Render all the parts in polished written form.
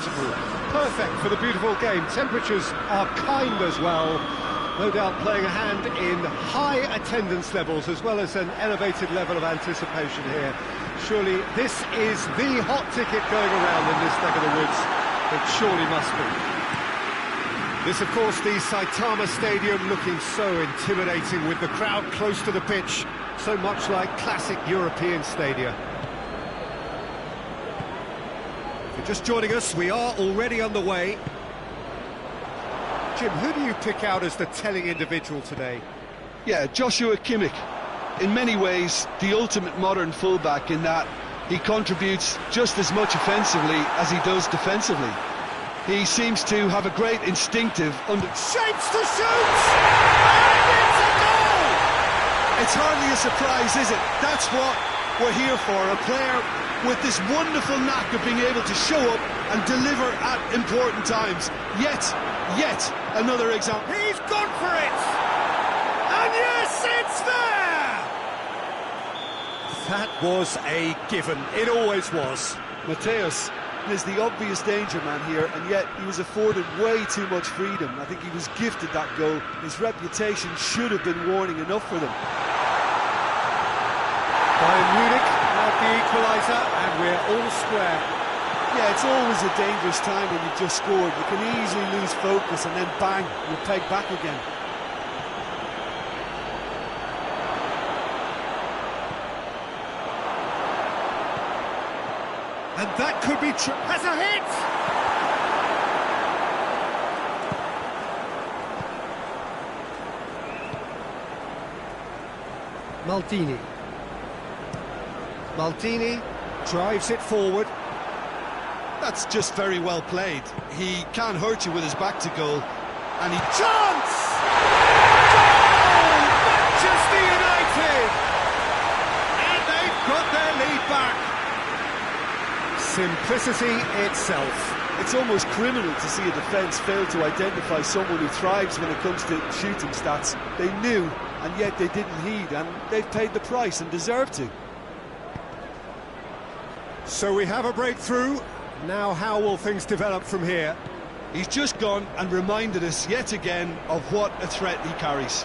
beautiful. Perfect for the beautiful game. Temperatures are kind as well. No doubt playing a hand in high attendance levels as well as an elevated level of anticipation here. Surely this is the hot ticket going around in this neck of the woods. It surely must be. This, of course, the Saitama Stadium, looking so intimidating with the crowd close to the pitch, so much like classic European stadia. If you're just joining us, we are already underway. Jim, who do you pick out as the telling individual today? Yeah, Joshua Kimmich. In many ways, the ultimate modern fullback in that he contributes just as much offensively as he does defensively. He seems to have a great instinctive shapes to shoot! And it's a goal! It's hardly a surprise, is it? That's what we're here for, a player with this wonderful knack of being able to show up and deliver at important times. Yet another example. He's gone for it! And yes, it's there! That was a given. It always was. Mateus is the obvious danger man here, and yet he was afforded way too much freedom. I think he was gifted that goal. His reputation should have been warning enough for them. Bayern Munich have the equaliser, and we're all square. Yeah, it's always a dangerous time when you've just scored. You can easily lose focus and then bang, you're pegged back again. And that could be true. Has a hit! Maldini drives it forward. That's just very well played. He can't hurt you with his back to goal. And he... Chance! Goal! Manchester United! And they've got their lead back. Simplicity itself. It's almost criminal to see a defence fail to identify someone who thrives when it comes to shooting stats. They knew, and yet they didn't heed, and they've paid the price and deserve to. So we have a breakthrough. Now how will things develop from here? He's just gone and reminded us yet again of what a threat he carries.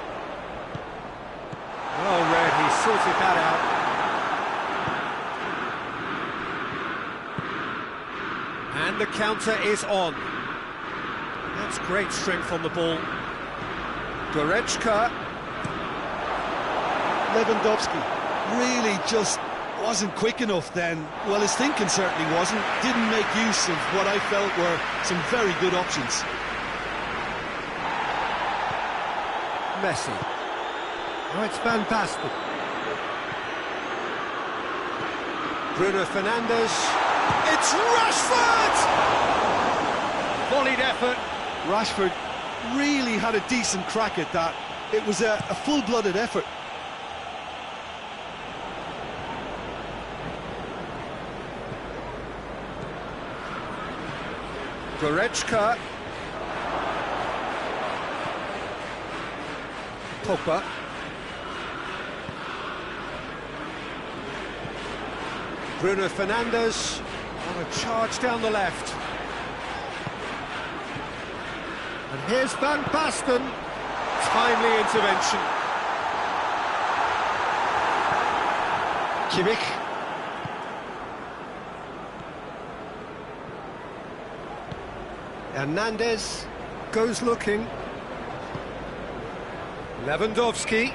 Well read, he sorted that out. And the counter is on. That's great strength on the ball. Goretzka. Lewandowski really just wasn't quick enough then. Well, his thinking certainly wasn't. Didn't make use of what I felt were some very good options. Messi. Oh, it's Van Basten. Bruno Fernandes. It's Rashford! Volleyed effort. Rashford really had a decent crack at that. It was a full-blooded effort. Goretzka. Pogba. Bruno Fernandes on a charge down the left. And here's Van Basten. Timely intervention. Kimmich. Hernandez goes looking. Lewandowski.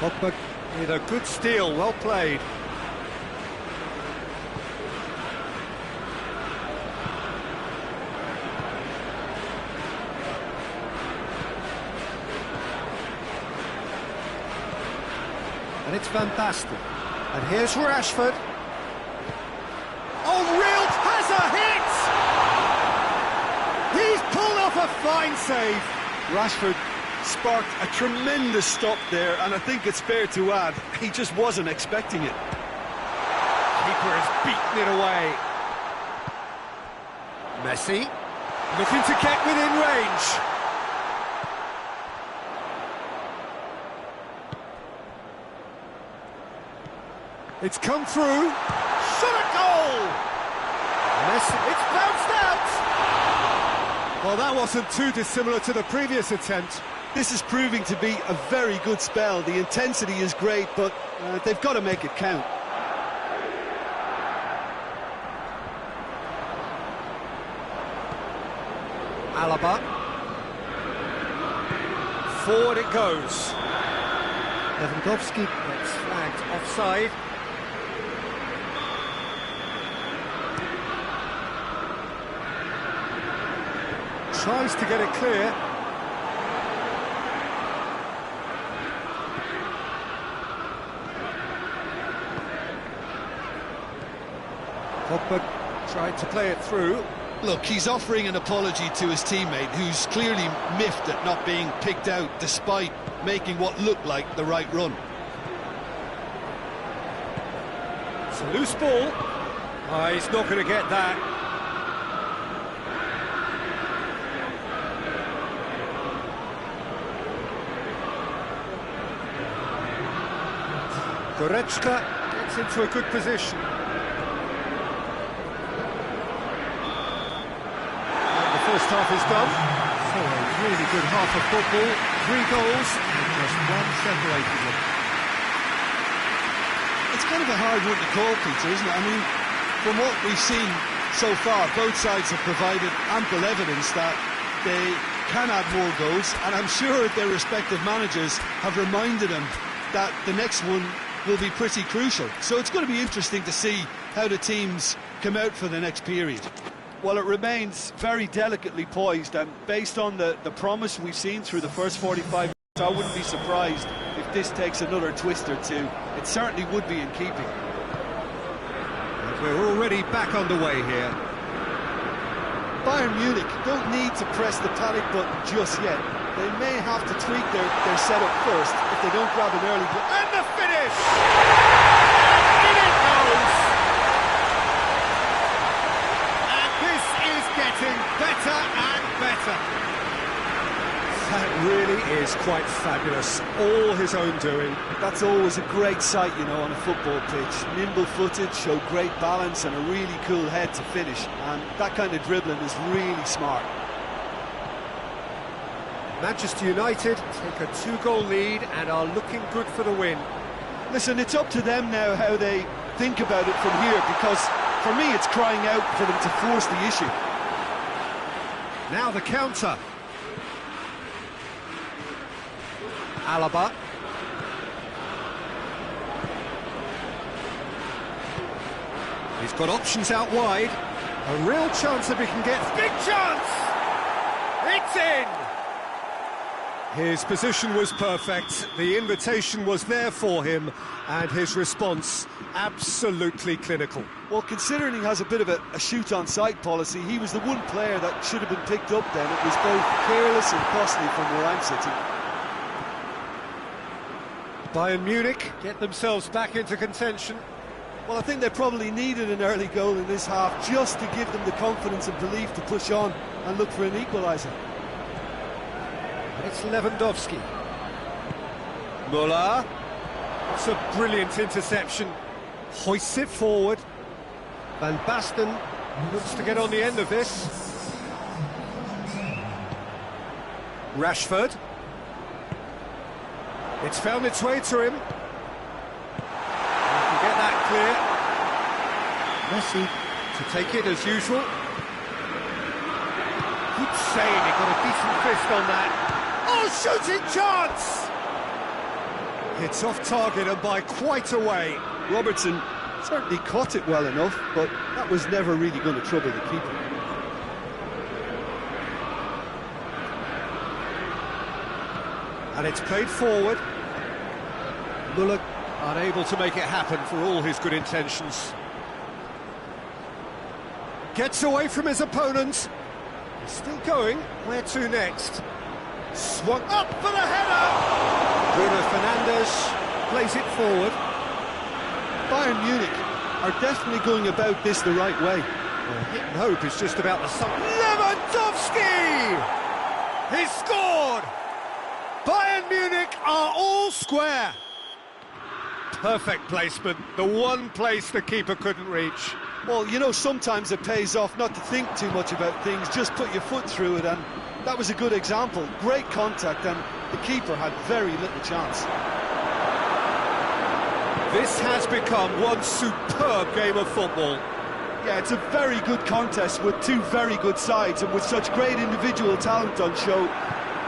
Pogba with a good steal, well played. And it's Van Basten. And here's Rashford. Oh, Real has a hit! He's pulled off a fine save. Rashford sparked a tremendous stop there, and I think it's fair to add, he just wasn't expecting it. Keeper has beaten it away. Messi, looking to get within range. It's come through. Shot a goal! It's bounced out! Well, that wasn't too dissimilar to the previous attempt. This is proving to be a very good spell. The intensity is great, but they've got to make it count. Alaba. Forward it goes. Lewandowski gets flagged offside. Tries to get it clear. Pogba tried to play it through. Look, he's offering an apology to his teammate, who's clearly miffed at not being picked out despite making what looked like the right run. It's a loose ball. Oh, he's not going to get that. Goretzka gets into a good position. First half is done. So a really good half of football. 3 goals and just one separated them. It's kind of a hard one to call, Peter, isn't it? I mean, from what we've seen so far, both sides have provided ample evidence that they can add more goals, and I'm sure their respective managers have reminded them that the next one will be pretty crucial. So it's going to be interesting to see how the teams come out for the next period. Well, it remains very delicately poised, and based on the promise we've seen through the first 45 minutes, I wouldn't be surprised if this takes another twist or two. It certainly would be in keeping. And we're already back underway here. Bayern Munich don't need to press the panic button just yet. They may have to tweak their setup first if they don't grab an early goal. And the finish! In it goes! Getting better and better. That really is quite fabulous. All his own doing. That's always a great sight, you know, on a football pitch. Nimble-footed, showed great balance and a really cool head to finish. And that kind of dribbling is really smart. Manchester United take a 2-goal lead and are looking good for the win. Listen, it's up to them now how they think about it from here, because for me it's crying out for them to force the issue. Now the counter. Alaba. He's got options out wide. A real chance if he can get... Big chance! It's in! His position was perfect. The invitation was there for him, and his response absolutely clinical. Well, considering he has a bit of a shoot-on-sight policy, he was the one player that should have been picked up then. It was both careless and costly from where I'm sitting. Bayern Munich get themselves back into contention. Well, I think they probably needed an early goal in this half just to give them the confidence and belief to push on and look for an equaliser. It's Lewandowski. Müller. It's a brilliant interception. Hoists it forward. Van Basten looks to get on the end of this. Rashford. It's found its way to him. He can get that clear. Messi to take it as usual. Good save, he got a decent fist on that. Oh, shooting chance! It's off target and by quite a way. Robertson certainly caught it well enough, but that was never really going to trouble the keeper. And it's played forward. Müller unable to make it happen for all his good intentions. Gets away from his opponent. He's still going. Where to next? Swung up for the header! Bruno Fernandes plays it forward. Bayern Munich are definitely going about this the right way. Well, hit and hope is just about the sum. Lewandowski! He's scored! Bayern Munich are all square. Perfect placement, the one place the keeper couldn't reach. Well, you know, sometimes it pays off not to think too much about things, just put your foot through it, and that was a good example. Great contact, and the keeper had very little chance. This has become one superb game of football. Yeah, it's a very good contest with two very good sides, and with such great individual talent on show,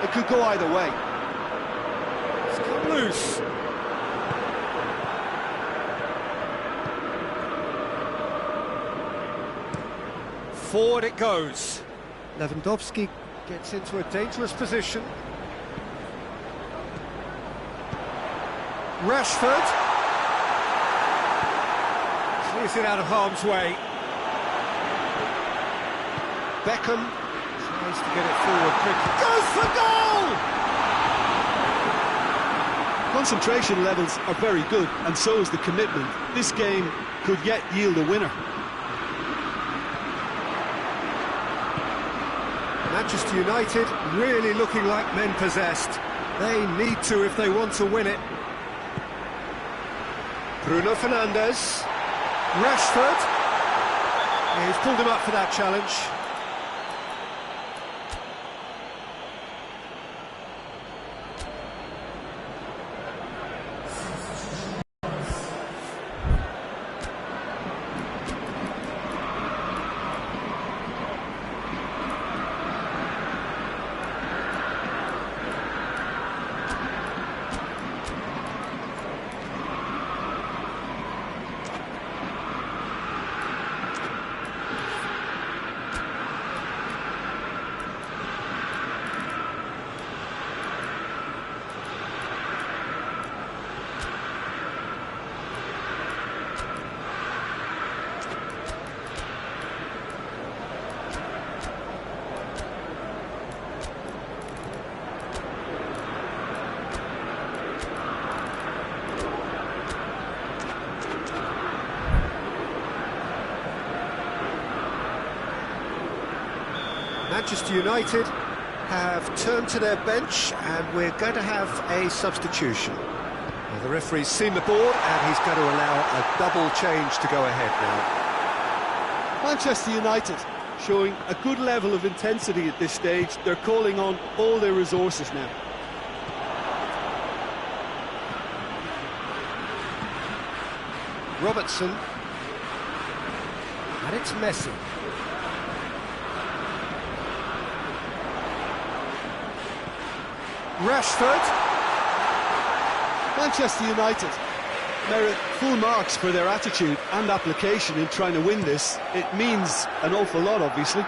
it could go either way. It's come loose. Forward it goes. Lewandowski gets into a dangerous position. Rashford clears it out of harm's way. Beckham tries to get it forward quickly. Goes for goal! Concentration levels are very good, and so is the commitment. This game could yet yield a winner. Manchester United really looking like men possessed. They need to if they want to win it. Bruno Fernandes. Rashford. Yeah, he's pulled him up for that challenge. Manchester United have turned to their bench, and we're going to have a substitution. Now, the referee's seen the board, and he's going to allow a double change to go ahead now. Manchester United showing a good level of intensity at this stage. They're calling on all their resources now. Robertson. And it's Messi. Rashford. Manchester United merit full marks for their attitude and application in trying to win this. It means an awful lot, obviously.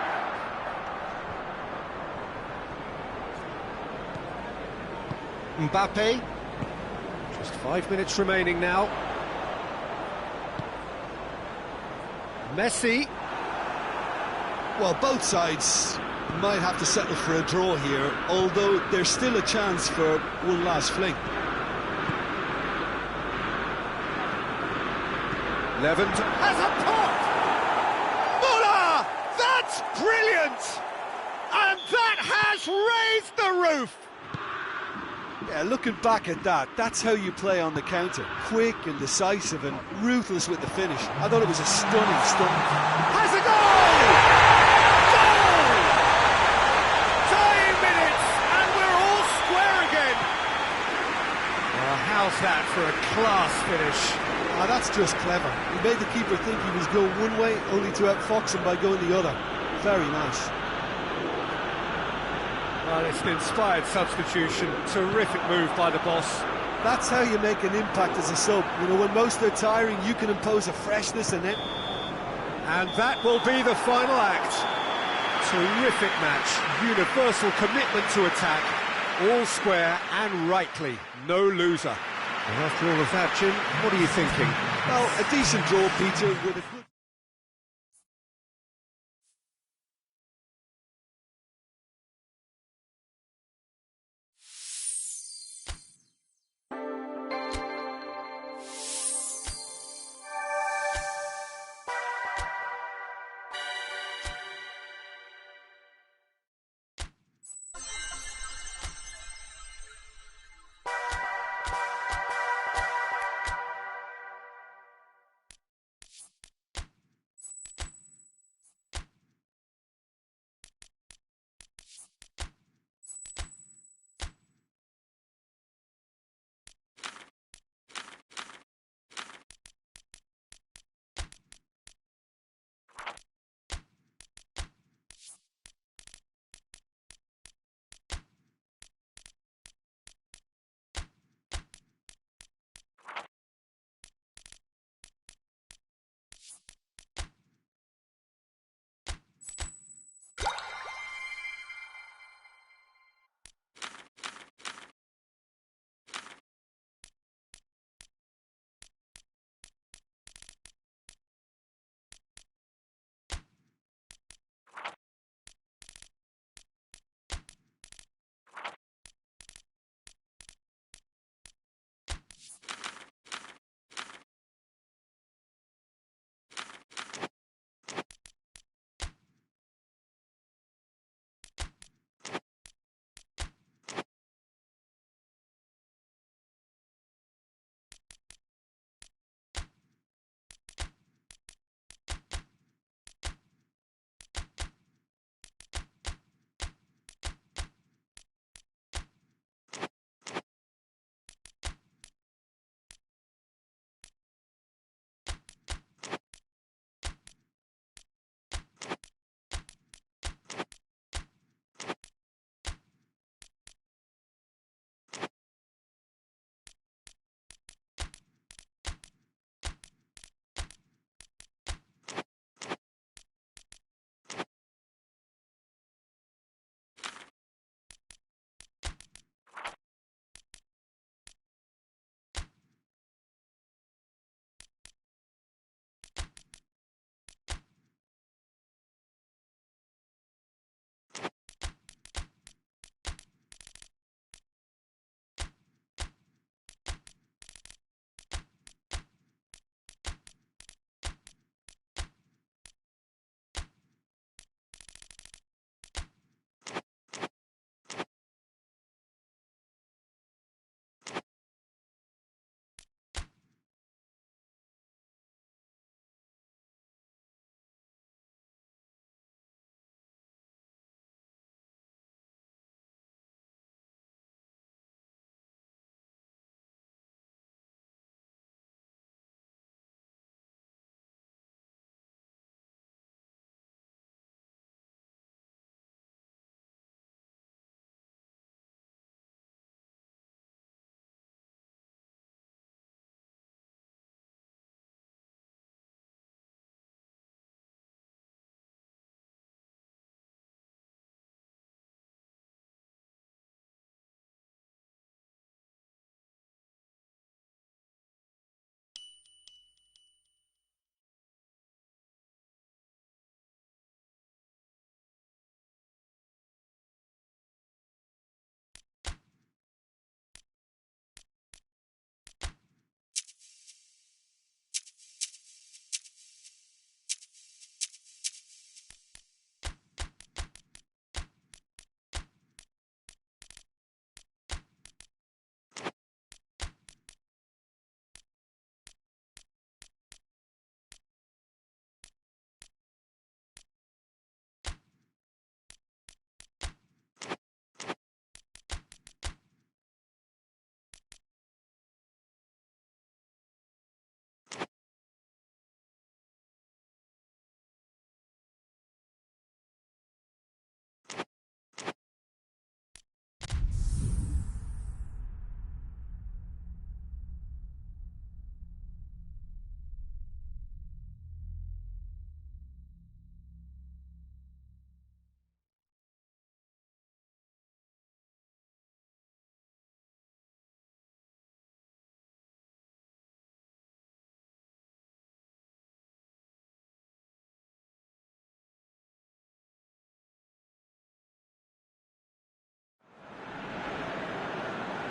Mbappe. Just 5 minutes remaining now. Messi. Well, both sides might have to settle for a draw here, although there's still a chance for one last fling. Levent has a pot! Muller! That's brilliant! And that has raised the roof! Yeah, looking back at that, that's how you play on the counter. Quick and decisive and ruthless with the finish. I thought it was a stunning stunt. Has a goal! How's that for a class finish? Ah, that's just clever. He made the keeper think he was going one way, only to outfox him by going the other. Very nice. Well, it's an inspired substitution. Terrific move by the boss. That's how you make an impact as a sub. You know, when most are tiring, you can impose a freshness in it. And that will be the final act. Terrific match. Universal commitment to attack. All square and rightly, no loser. And after all of that, Jim, what are you thinking? Well, a decent draw, Peter, with a good...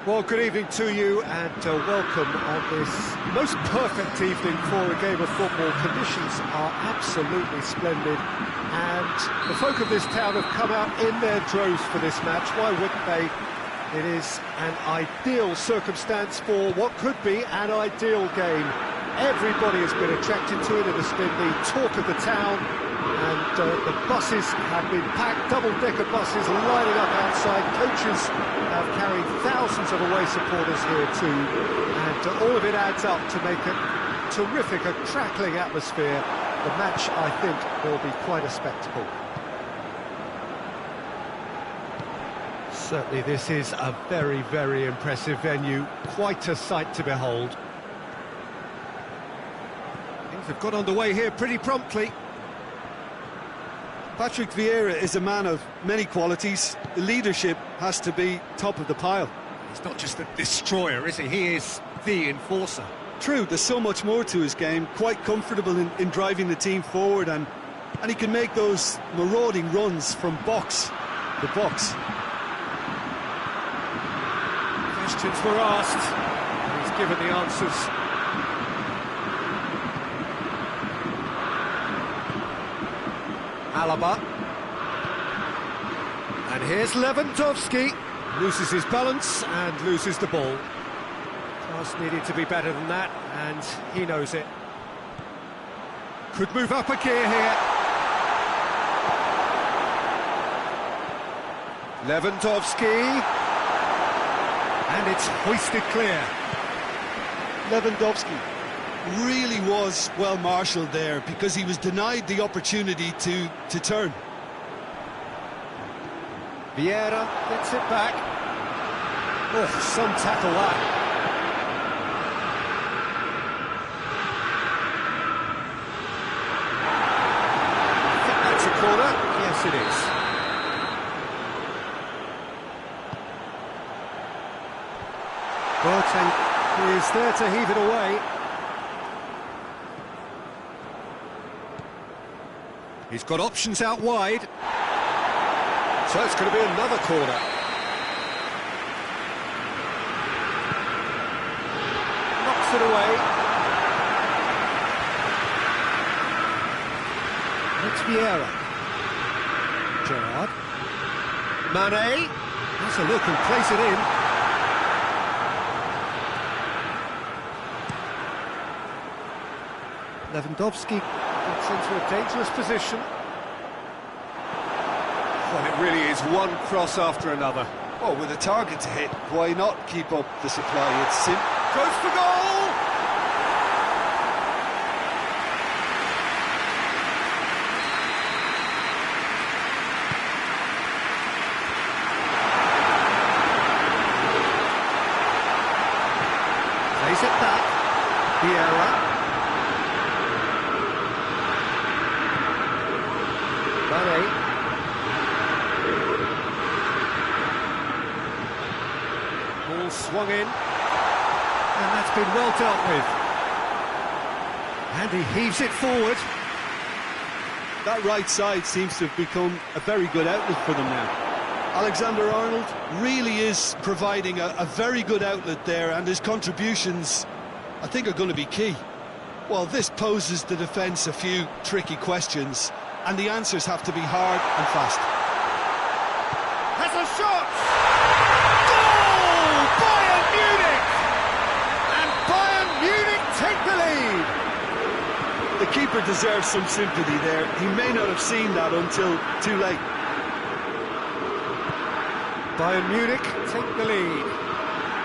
Well, good evening to you and welcome on this most perfect evening for a game of football. Conditions are absolutely splendid and the folk of this town have come out in their droves for this match. Why wouldn't they? It is an ideal circumstance for what could be an ideal game. Everybody has been attracted to it. It has been the talk of the town, and the buses have been packed, double-decker buses lining up outside. Coaches have carried thousands of away supporters here too, and all of it adds up to make a terrific, a crackling atmosphere. The match, I think, will be quite a spectacle. Certainly this is a very, very impressive venue, quite a sight to behold. Things have got underway here pretty promptly. Patrick Vieira is a man of many qualities. The leadership has to be top of the pile. He's not just a destroyer, is he? He is the enforcer. True, there's so much more to his game, quite comfortable in driving the team forward, and he can make those marauding runs from box to box. Questions were asked, he's given the answers. Alaba. And here's Lewandowski. Loses his balance and loses the ball. Just needed to be better than that, and he knows it. Could move up a gear here. Lewandowski. And it's hoisted clear. Lewandowski really was well marshalled there because he was denied the opportunity to turn. Vieira gets it back. Oh, some tackle that. I think that's a corner. Yes, it is. Boateng is there to heave it away. He's got options out wide. So it's going to be another corner. Knocks it away. It's Vieira. Gerrard. Mane. Has a look and plays it in. Lewandowski gets into a dangerous position. Well, it really is one cross after another. Oh, with a target to hit, why not keep up the supply? It's goes for goal! Plays it back. Vieira. Mane. Ball swung in, and that's been well dealt with. And he heaves it forward. That right side seems to have become a very good outlet for them now. Alexander-Arnold really is providing a very good outlet there, and his contributions, I think, are going to be key. Well, this poses the defence a few tricky questions, and the answers have to be hard and fast. Has a shot! Goal! Bayern Munich! And Bayern Munich take the lead! The keeper deserves some sympathy there. He may not have seen that until too late. Bayern Munich take the lead.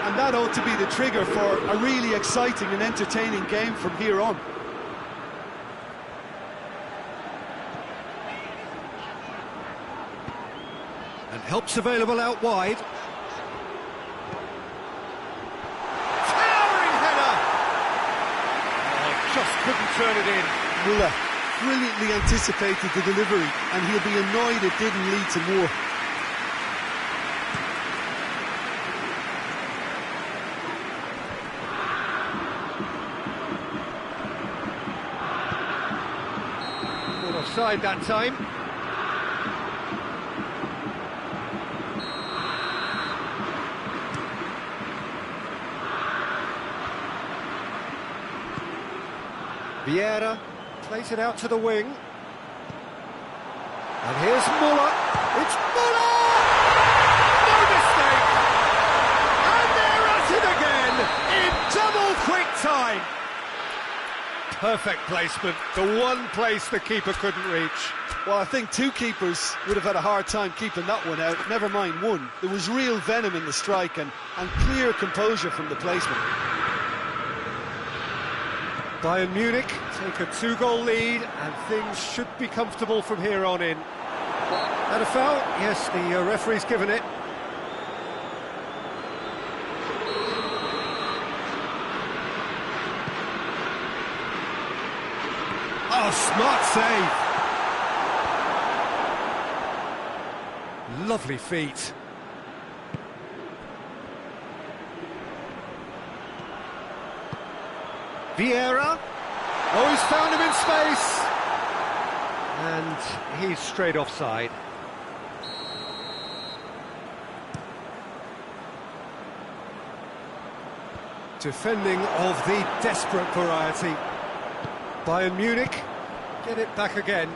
And that ought to be the trigger for a really exciting and entertaining game from here on. And help's available out wide. Towering header! Oh, just couldn't turn it in. Müller brilliantly anticipated the delivery, and he'll be annoyed it didn't lead to more. All offside that time. Vieira plays it out to the wing. And here's Muller. It's Muller! No mistake! And they're at it again in double quick time. Perfect placement, the one place the keeper couldn't reach. Well, I think two keepers would have had a hard time keeping that one out, never mind one. There was real venom in the strike and clear composure from the placement. Bayern Munich take a 2-goal lead and things should be comfortable from here on in. And a foul? Yes, the referee's given it. Oh, smart save. Lovely feet. Vieira. Oh, he's found him in space. And he's straight offside. Defending of the desperate variety. Bayern Munich get it back again.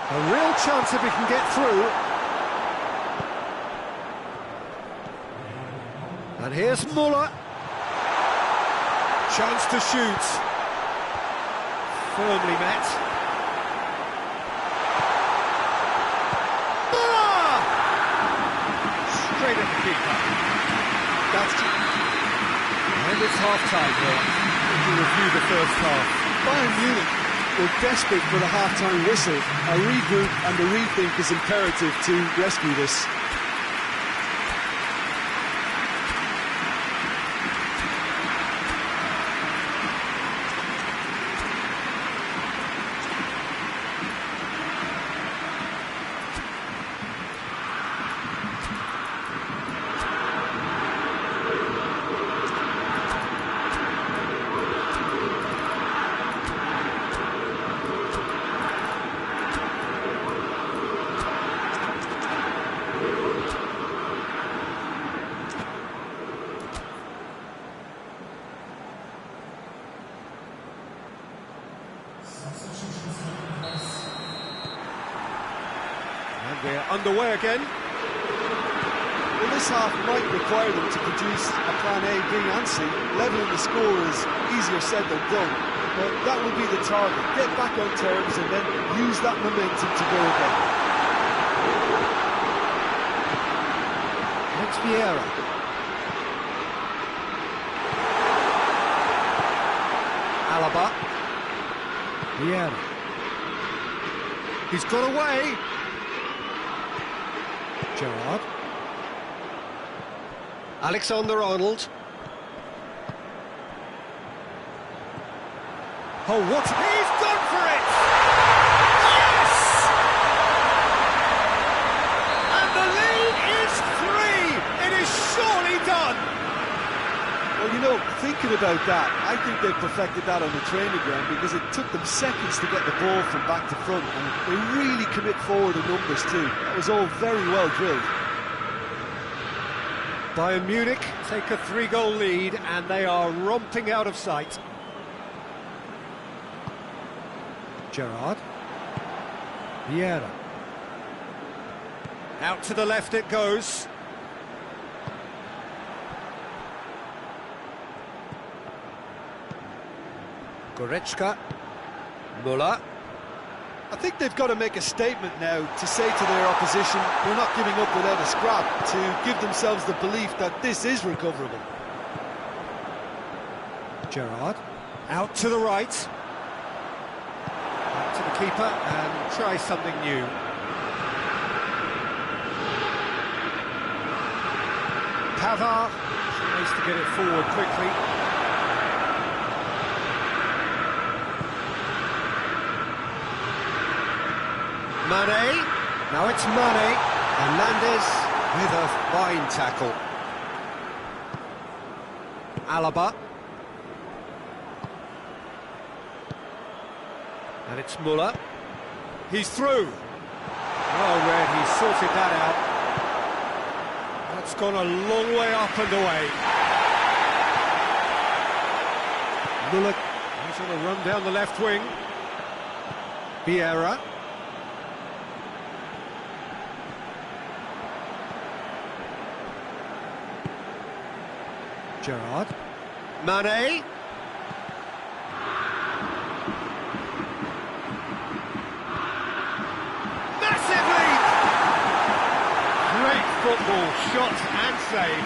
A real chance if he can get through. And here's Muller. Chance to shoot. Firmly met. Muller! Straight at the keeper. That's... And it's half-time here. To review the first half. Bayern Munich were desperate for the half-time whistle. A regroup and a rethink is imperative to rescue this. And we're underway again. Well, this half might require them to produce a plan A, B and C. Levelling the score is easier said than done, but that will be the target. Get back on terms and then use that momentum to go again. It's Vieira. Alaba. Vieira. He's got away. Gerrard. Alexander-Arnold. Oh, what? He's gone for it! Yes! And the lead is 3! It is surely done! Well, you know, thinking about that, I think they perfected that on the training ground because it took them seconds to get the ball from back to front, and they really commit forward in numbers too. That was all very well drilled. Bayern Munich take a 3-goal lead and they are romping out of sight. Gerrard. Vieira. Out to the left it goes. Goretzka. Muller. I think they've got to make a statement now to say to their opposition, we're not giving up without a scrap, to give themselves the belief that this is recoverable. Gerrard. Out to the right. Back to the keeper and try something new. Pavard tries to get it forward quickly. Mane, now it's Mane, Hernandez with a fine tackle. Alaba. And it's Muller. He's through. Oh, Red, he's sorted that out. That's gone a long way up and away. Muller He's on a run down the left wing. Vieira. Gerrard. Mane. Massive lead! Great football, shot and save.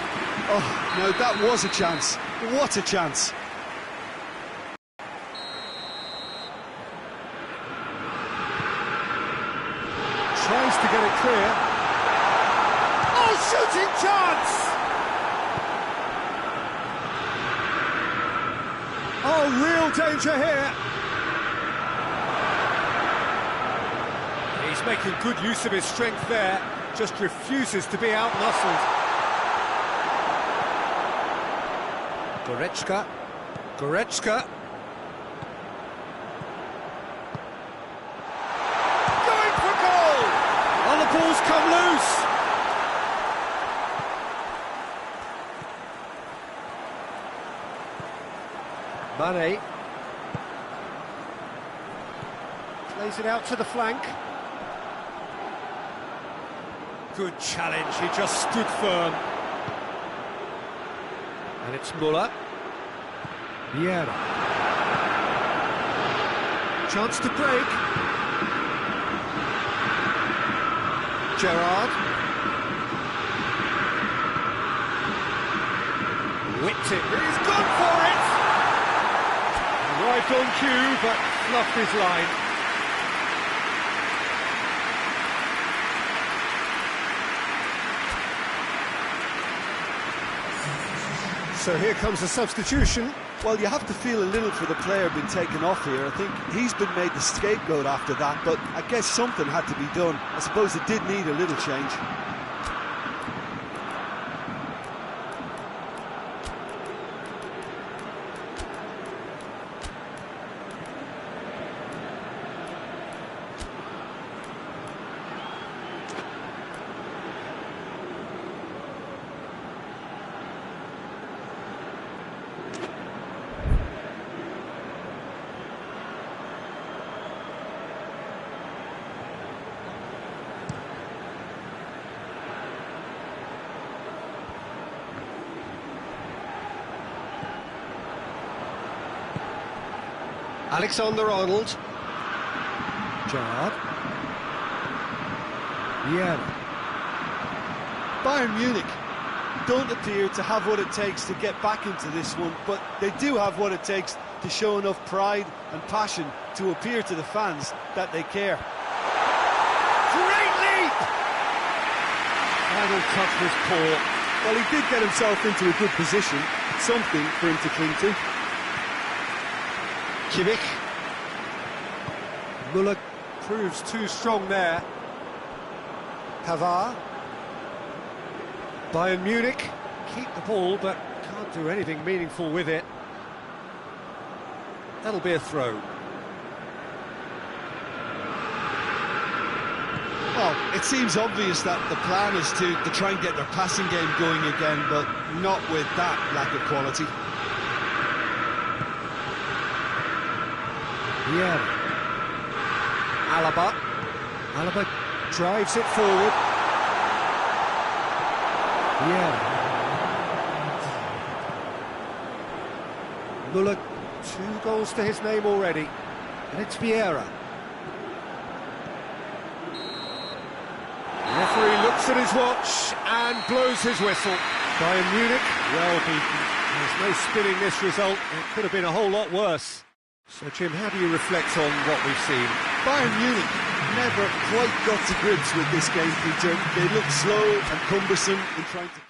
Oh, no, that was a chance. What a chance. Tries to get it clear. Oh, shooting chance! Oh, real danger here. He's making good use of his strength there, just refuses to be outmuscled. Goretzka. Goretzka. Going for goal! Oh, the ball's come loose. Mane. Plays it out to the flank. Good challenge, he just stood firm. And it's Muller. Vieira. Chance to break. Gerrard. Whipped it. He's gone for it! Arrived on cue, but fluffed his line. So here comes a substitution. Well, you have to feel a little for the player being taken off here. I think he's been made the scapegoat after that, but I guess something had to be done. I suppose it did need a little change. Alexander-Arnold. Gerrard. Vieira. Bayern Munich don't appear to have what it takes to get back into this one, but they do have what it takes to show enough pride and passion to appear to the fans that they care. Great leap! Final touch was poor. Well, he did get himself into a good position, something for him to cling to. Kimmich. Muller proves too strong there. Pavard. Bayern Munich keep the ball but can't do anything meaningful with it. That'll be a throw. Well, it seems obvious that the plan is to try and get their passing game going again, but not with that lack of quality. Yeah. Alaba. Alaba drives it forward. Yeah. Muller, 2 goals to his name already. And it's Vieira. The referee looks at his watch and blows his whistle. Bayern Munich, well beaten. There's no spinning this result. It could have been a whole lot worse. So, Jim, how do you reflect on what we've seen? Bayern Munich never quite got to grips with this game, Peter. They looked slow and cumbersome in trying to...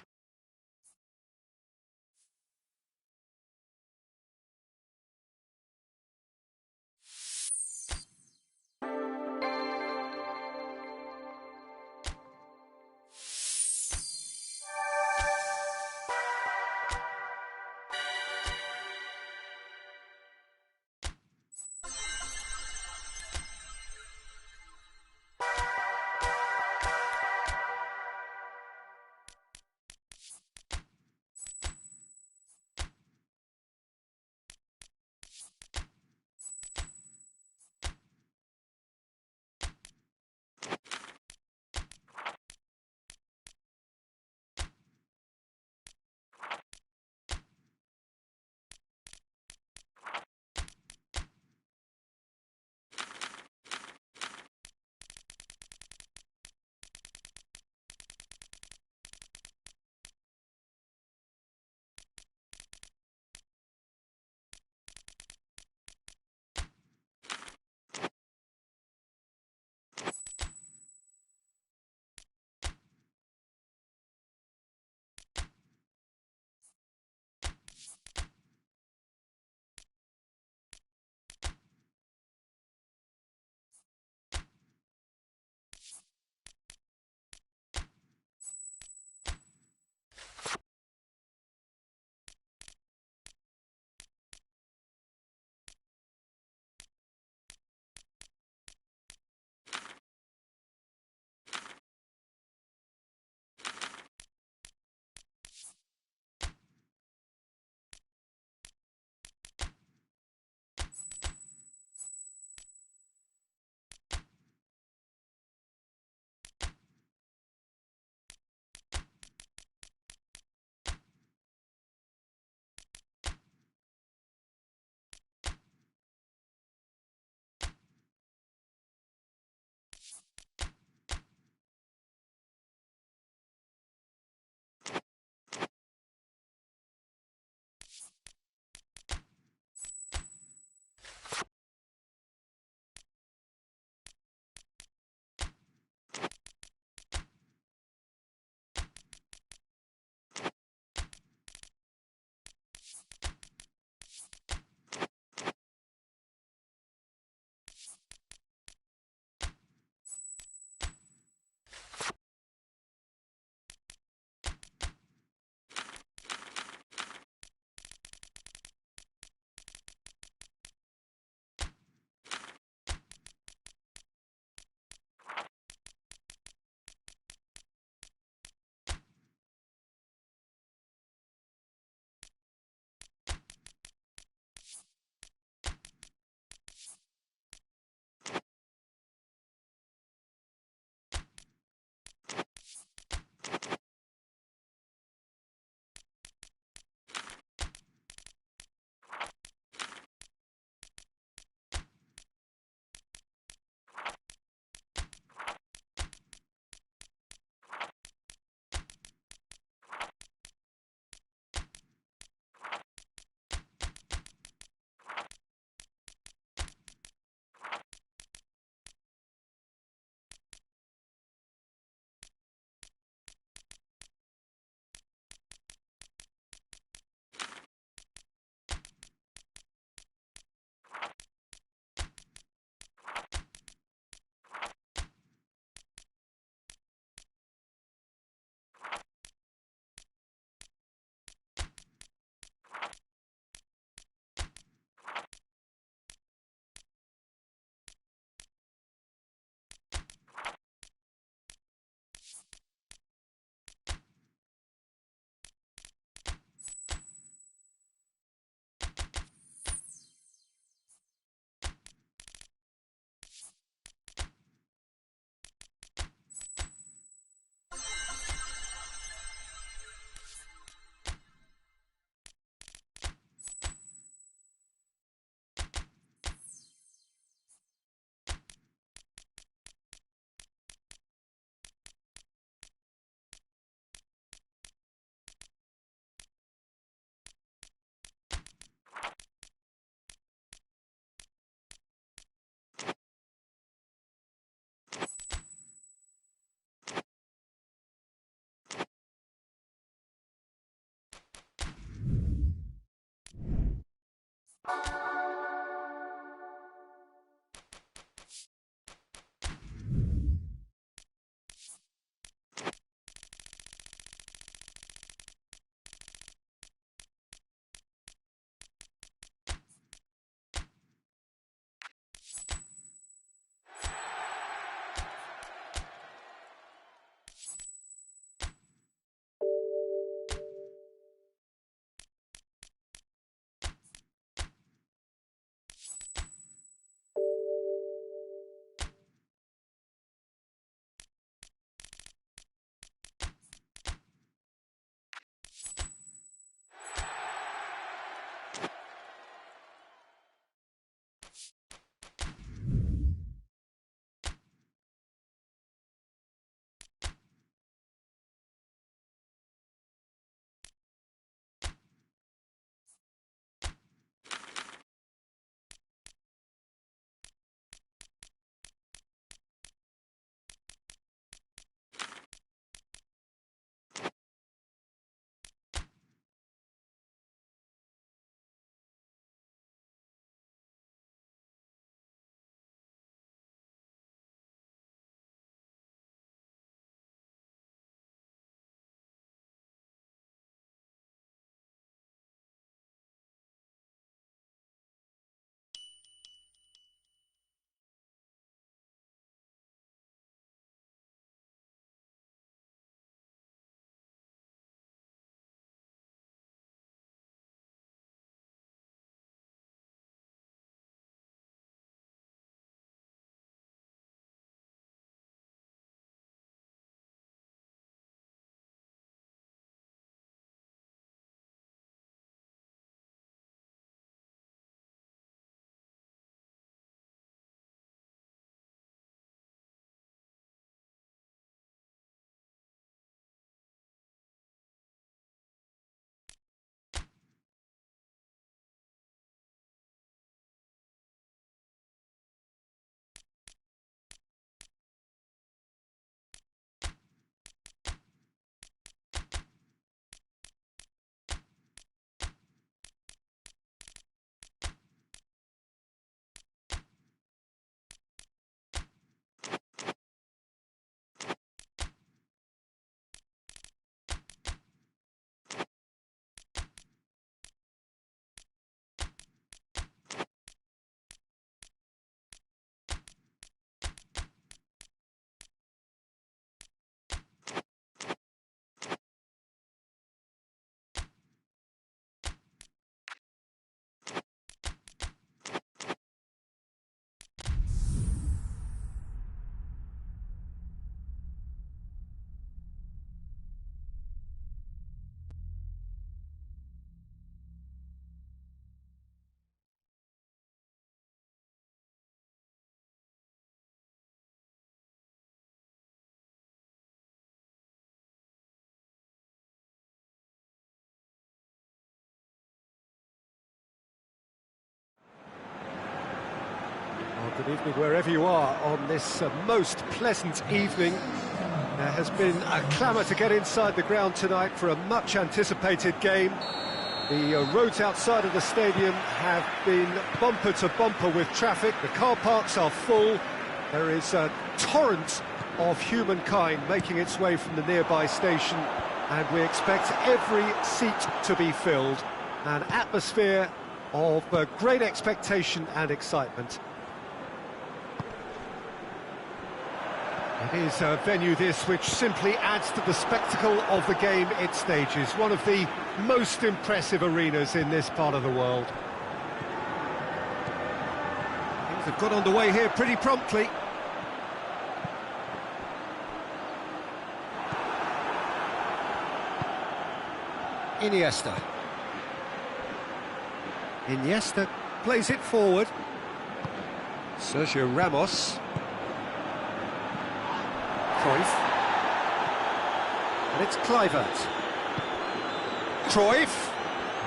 Well, good evening wherever you are on this most pleasant evening. There has been a clamour to get inside the ground tonight for a much anticipated game. The roads outside of the stadium have been bumper to bumper with traffic. The car parks are full. There is a torrent of humankind making its way from the nearby station, and we expect every seat to be filled. An atmosphere of great expectation and excitement. It is a venue this which simply adds to the spectacle of the game it stages. One of the most impressive arenas in this part of the world. Things have got underway here pretty promptly. Iniesta plays it forward. Sergio Ramos. Cruyff. And it's Kluivert. Cruyff.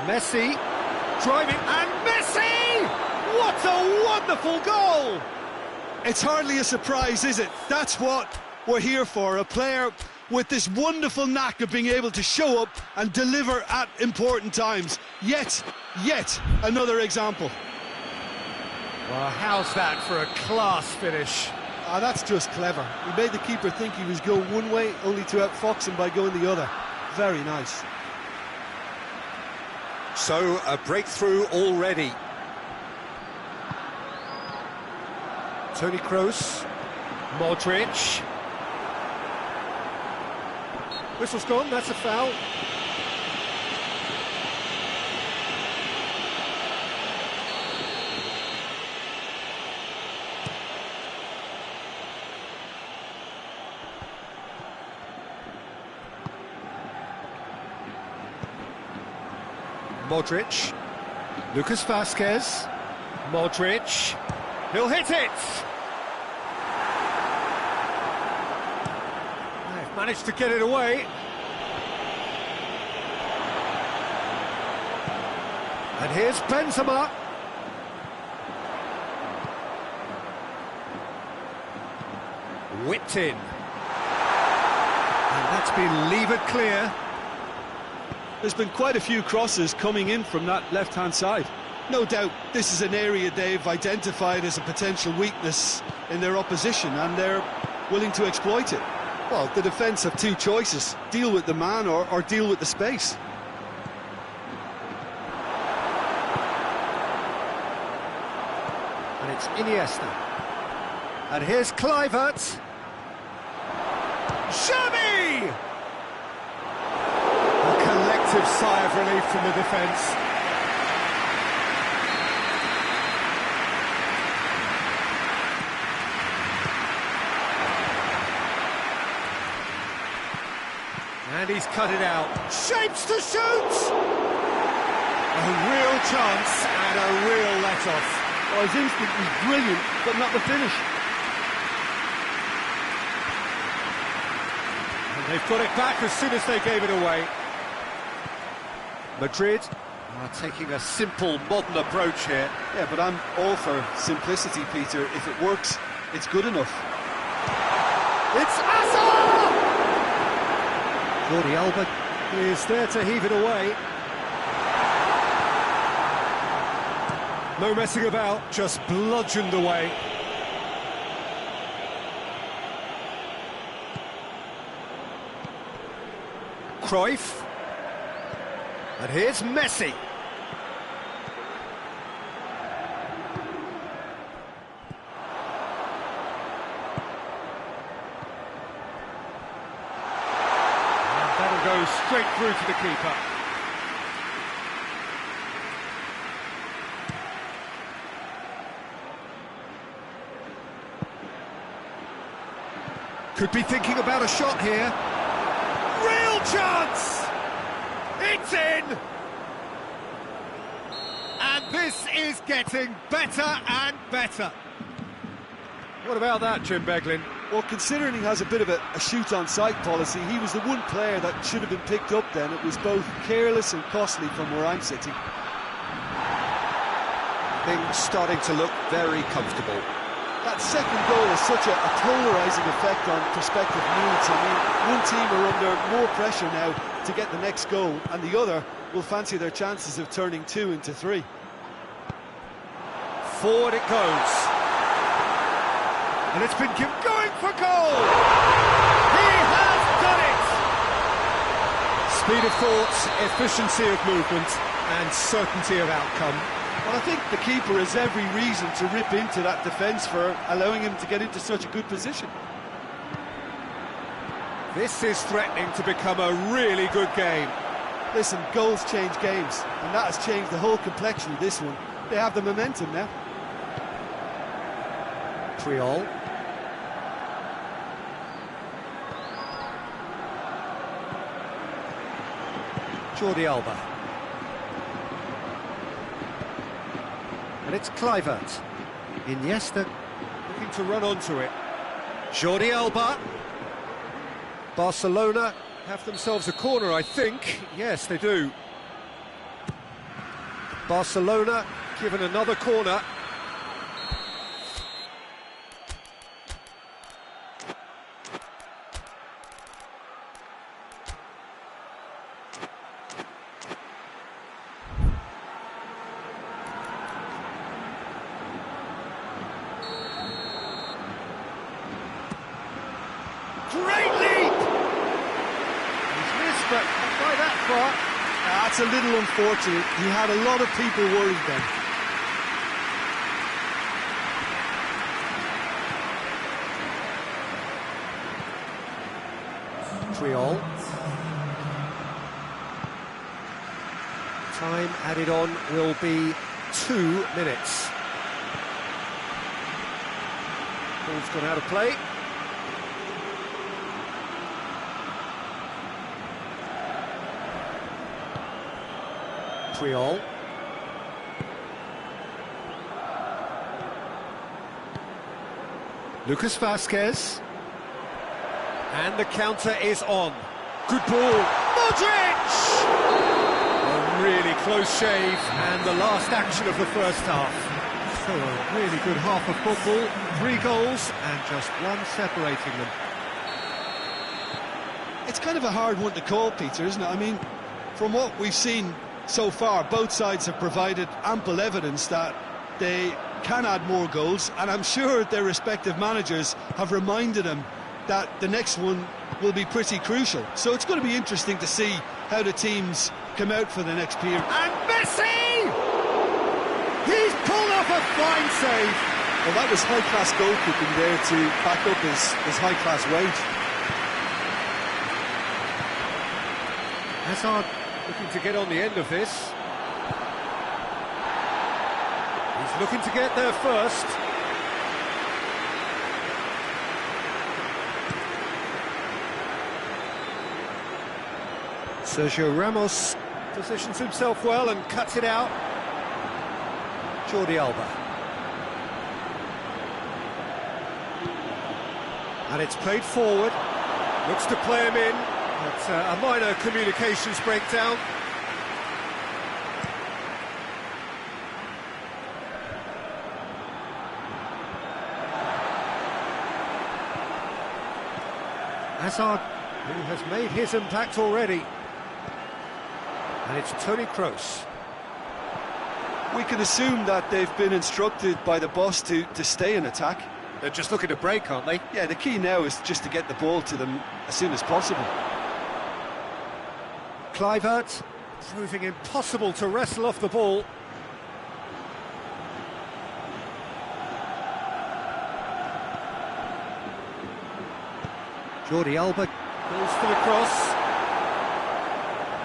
Messi. Driving, and Messi! What a wonderful goal! It's hardly a surprise, is it? That's what we're here for. A player with this wonderful knack of being able to show up and deliver at important times. Yet another example. Well, how's that for a class finish? Ah, that's just clever. He made the keeper think he was going one way, only to outfox him by going the other. Very nice. So, a breakthrough already. Toni Kroos, Modric. Whistle's gone, that's a foul. Modric, Lucas Vazquez, Modric, he'll hit it! They've managed to get it away. And here's Benzema. Whipped in. And that's been levered clear. There's been quite a few crosses coming in from that left-hand side. No doubt this is an area they've identified as a potential weakness in their opposition, and they're willing to exploit it. Well, the defence have two choices: deal with the man or deal with the space. And it's Iniesta. And here's Kluivert. Xavi! A collective sigh of relief from the defence. And he's cut it out. Shapes to shoot! A real chance and a real let-off. Oh, his instinct was brilliant, but not the finish. And they've got it back as soon as they gave it away. Madrid are taking a simple, modern approach here. Yeah, but I'm all for simplicity, Peter. If it works, it's good enough. It's Hazard! Jordi Alba is there to heave it away. No messing about, just bludgeoned away. Cruyff. And here's Messi. And that'll go straight through to the keeper. Could be thinking about a shot here. Real chance! It's in! And this is getting better and better. What about that, Jim Beglin? Well, considering he has a bit of a shoot-on-sight policy, he was the one player that should have been picked up then. It was both careless and costly from where I'm sitting. Things starting to look very comfortable. That second goal has such a polarising effect on prospective moods. I mean, one team are under more pressure now to get the next goal, and the other will fancy their chances of turning 2 into 3. Forward it goes. And it's been going for goal! He has done it! Speed of thought, efficiency of movement, and certainty of outcome. Well, I think the keeper has every reason to rip into that defence for allowing him to get into such a good position. This is threatening to become a really good game. Listen, goals change games, and that has changed the whole complexion of this one. They have the momentum now. Triol. Jordi Alba. And it's Kluivert. Iniesta looking to run onto it. Jordi Alba. Barcelona have themselves a corner, I think. Yes, they do. Barcelona given another corner. far. That's a little unfortunate. He had a lot of people worried then. Triol. Time added on will be 2 minutes. Ball's gone out of play. Triol. Lucas Vazquez. And the counter is on. Good ball. Modric! A really close shave, and the last action of the first half. So a really good half of football. 3 goals, and just one separating them. It's kind of a hard one to call, Peter, isn't it? I mean, from what we've seen so far, both sides have provided ample evidence that they can add more goals, and I'm sure their respective managers have reminded them that the next one will be pretty crucial. So it's going to be interesting to see how the teams come out for the next period. And Messi! He's pulled off a fine save. Well, that was high-class goalkeeping there to back up his high-class wage. Hazard looking to get on the end of this. He's looking to get there first. Sergio Ramos positions himself well and cuts it out. Jordi Alba. And it's played forward. Looks to play him in. But a minor communications breakdown. Hazard, who has made his impact already. And it's Toni Kroos. We can assume that they've been instructed by the boss to stay in attack. They're just looking to break, aren't they? Yeah, the key now is just to get the ball to them as soon as possible. Kluivert, proving impossible to wrestle off the ball. Jordi Alba goes for the cross.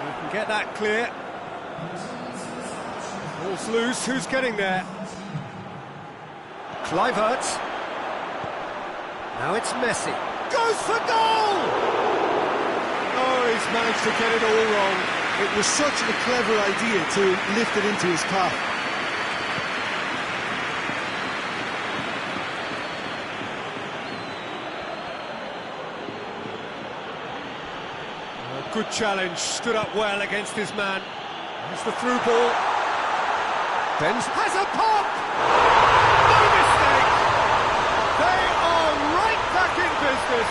You can get that clear. Ball's loose, who's getting there? Kluivert. Now it's Messi. Goes for goal! Oh, he's managed to get it all wrong. It was such a clever idea to lift it into his path. A good challenge, stood up well against his man. There's the through ball. Benz has a pop! No mistake! They are right back in business.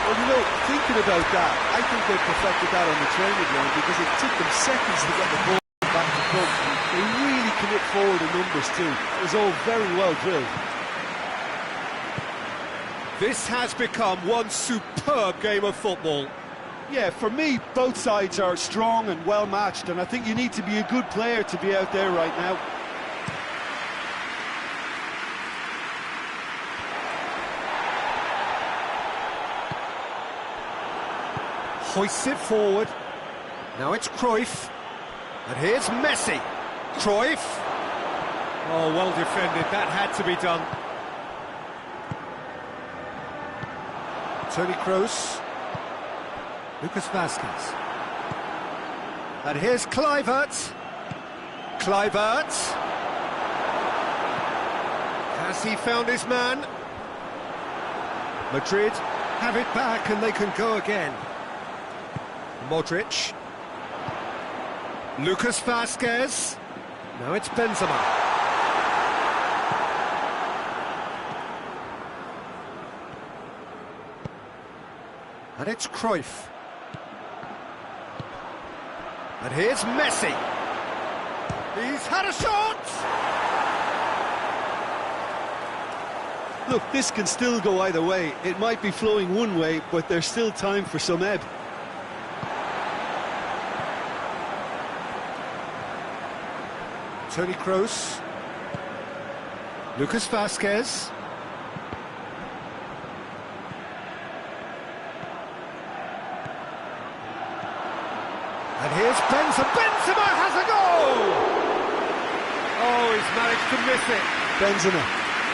Well, you know, thinking about that, I think they perfected that on the training ground because it took them seconds to get the ball back to front. They really commit forward in numbers too. It was all very well drilled. This has become one superb game of football. Yeah, for me, both sides are strong and well matched, and I think you need to be a good player to be out there right now. Hoists it forward. Now it's Cruyff. And here's Messi. Cruyff. Oh, well defended. That had to be done. Toni Kroos. Lucas Vazquez. And here's Kluivert. Kluivert. Has he found his man? Madrid have it back and they can go again. Modric. Lucas Vazquez. Now it's Benzema. And it's Cruyff. And here's Messi. He's had a shot! Look, this can still go either way. It might be flowing one way, but there's still time for some ebb. Toni Kroos. Lucas Vazquez. And here's Benzema. Benzema has a goal! Oh, he's managed to miss it. Benzema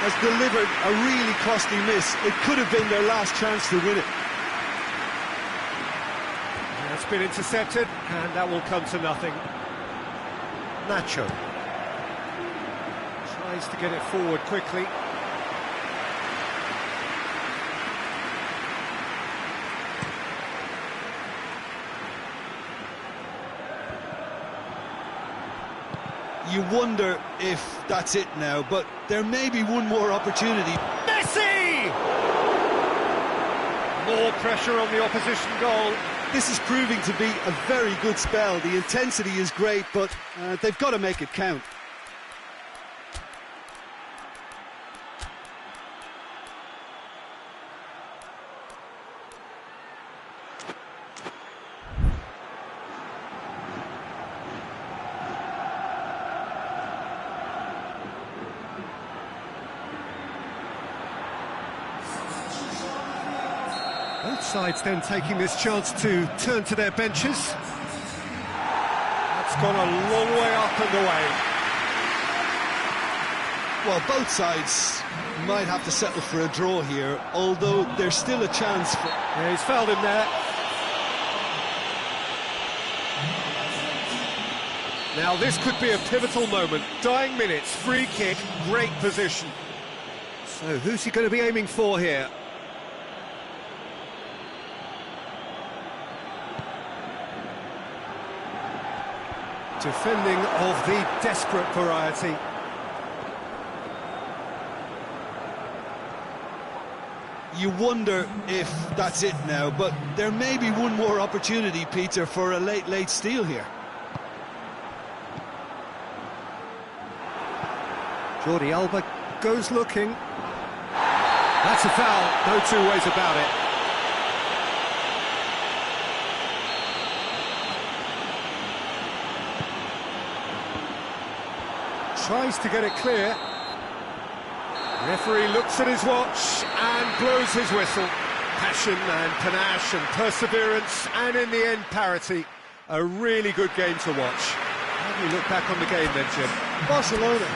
has delivered a really costly miss. It could have been their last chance to win it. That's been intercepted, and that will come to nothing. Nacho tries to get it forward quickly. You wonder if that's it now, but there may be one more opportunity. Messi! More pressure on the opposition goal. This is proving to be a very good spell. The intensity is great, but they've got to make it count. Both sides then taking this chance to turn to their benches. That's gone a long way up and away. Well, both sides might have to settle for a draw here, although there's still a chance for... Yeah, he's fouled him there. Now this could be a pivotal moment. Dying minutes, free kick, great position. So who's he going to be aiming for here? Defending of the desperate variety. You wonder if that's it now, but there may be one more opportunity, Peter, for a late steal here. Jordi Alba goes looking. That's a foul, no two ways about it. Tries to get it clear. Referee looks at his watch and blows his whistle. Passion and panache and perseverance, and in the end, parity. A really good game to watch. How do you look back on the game then, Jim? Barcelona.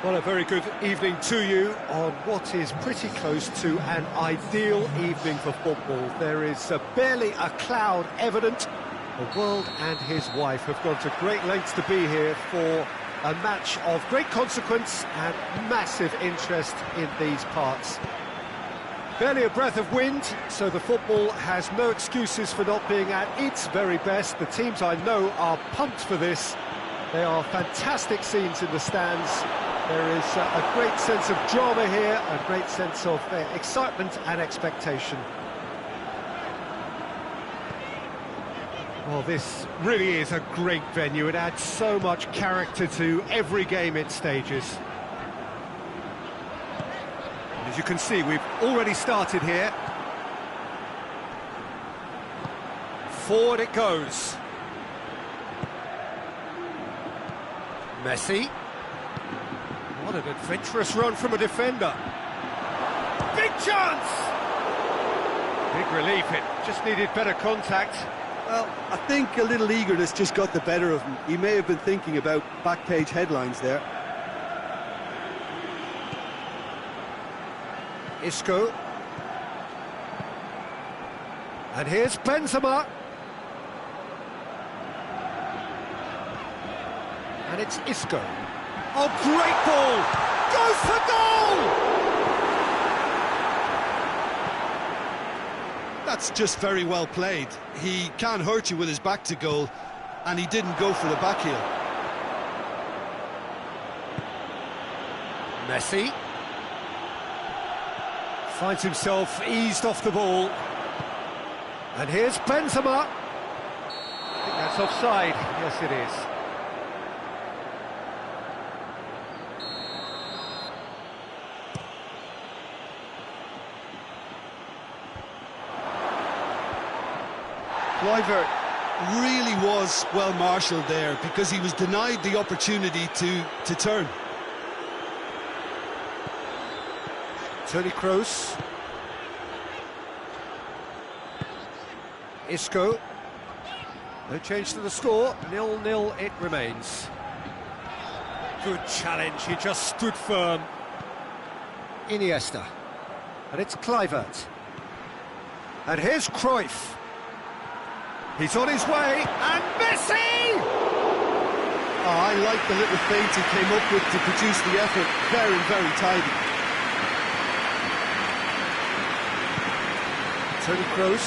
Well, a very good evening to you on what is pretty close to an ideal evening for football. There is barely a cloud evident. The world and his wife have gone to great lengths to be here for a match of great consequence and massive interest in these parts. Barely a breath of wind, so the football has no excuses for not being at its very best. The teams I know are pumped for this. They are fantastic scenes in the stands. There is a great sense of drama here, a great sense of excitement and expectation. Well, this really is a great venue. It adds so much character to every game it stages. And as you can see, we've already started here. Forward it goes. Messi. What an adventurous run from a defender. Big chance! Big relief, it just needed better contact. Well, I think a little eagerness just got the better of him. He may have been thinking about back page headlines there. Isco. And here's Benzema. And it's Isco. Oh, great ball! Goes for goal! That's just very well played. He can't hurt you with his back to goal, and he didn't go for the back heel. Messi finds himself eased off the ball. And here's Benzema. I think that's offside. Yes, it is. Kluivert really was well marshalled there because he was denied the opportunity to turn. Toni Kroos. Isco. No change to the score. 0-0 it remains. Good challenge. He just stood firm. Iniesta. And it's Kluivert. And here's Cruyff. He's on his way, and Messi! Oh, I like the little feint he came up with to produce the effort. Very, very tidy. Toni Kroos.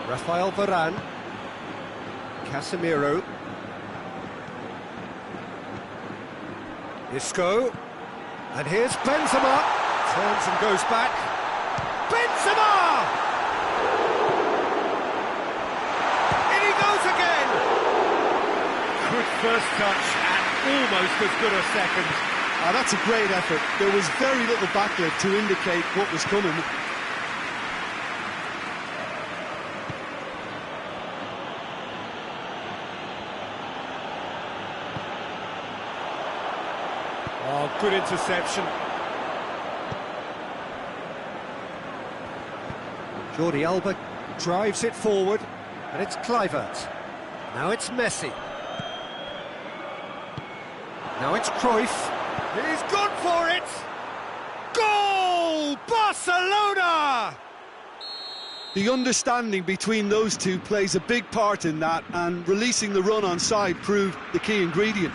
Rafael Varane. Casemiro. Isco. And here's Benzema. Turns and goes back. Benzema! In he goes again! Good first touch and almost as good a second. Oh, that's a great effort. There was very little backlit to indicate what was coming. Oh, good interception. Jordi Alba drives it forward, and it's Kluivert. Now it's Messi. Now it's Cruyff. He's gone for it! Goal! Barcelona! The understanding between those two plays a big part in that, and releasing the run on side proved the key ingredient.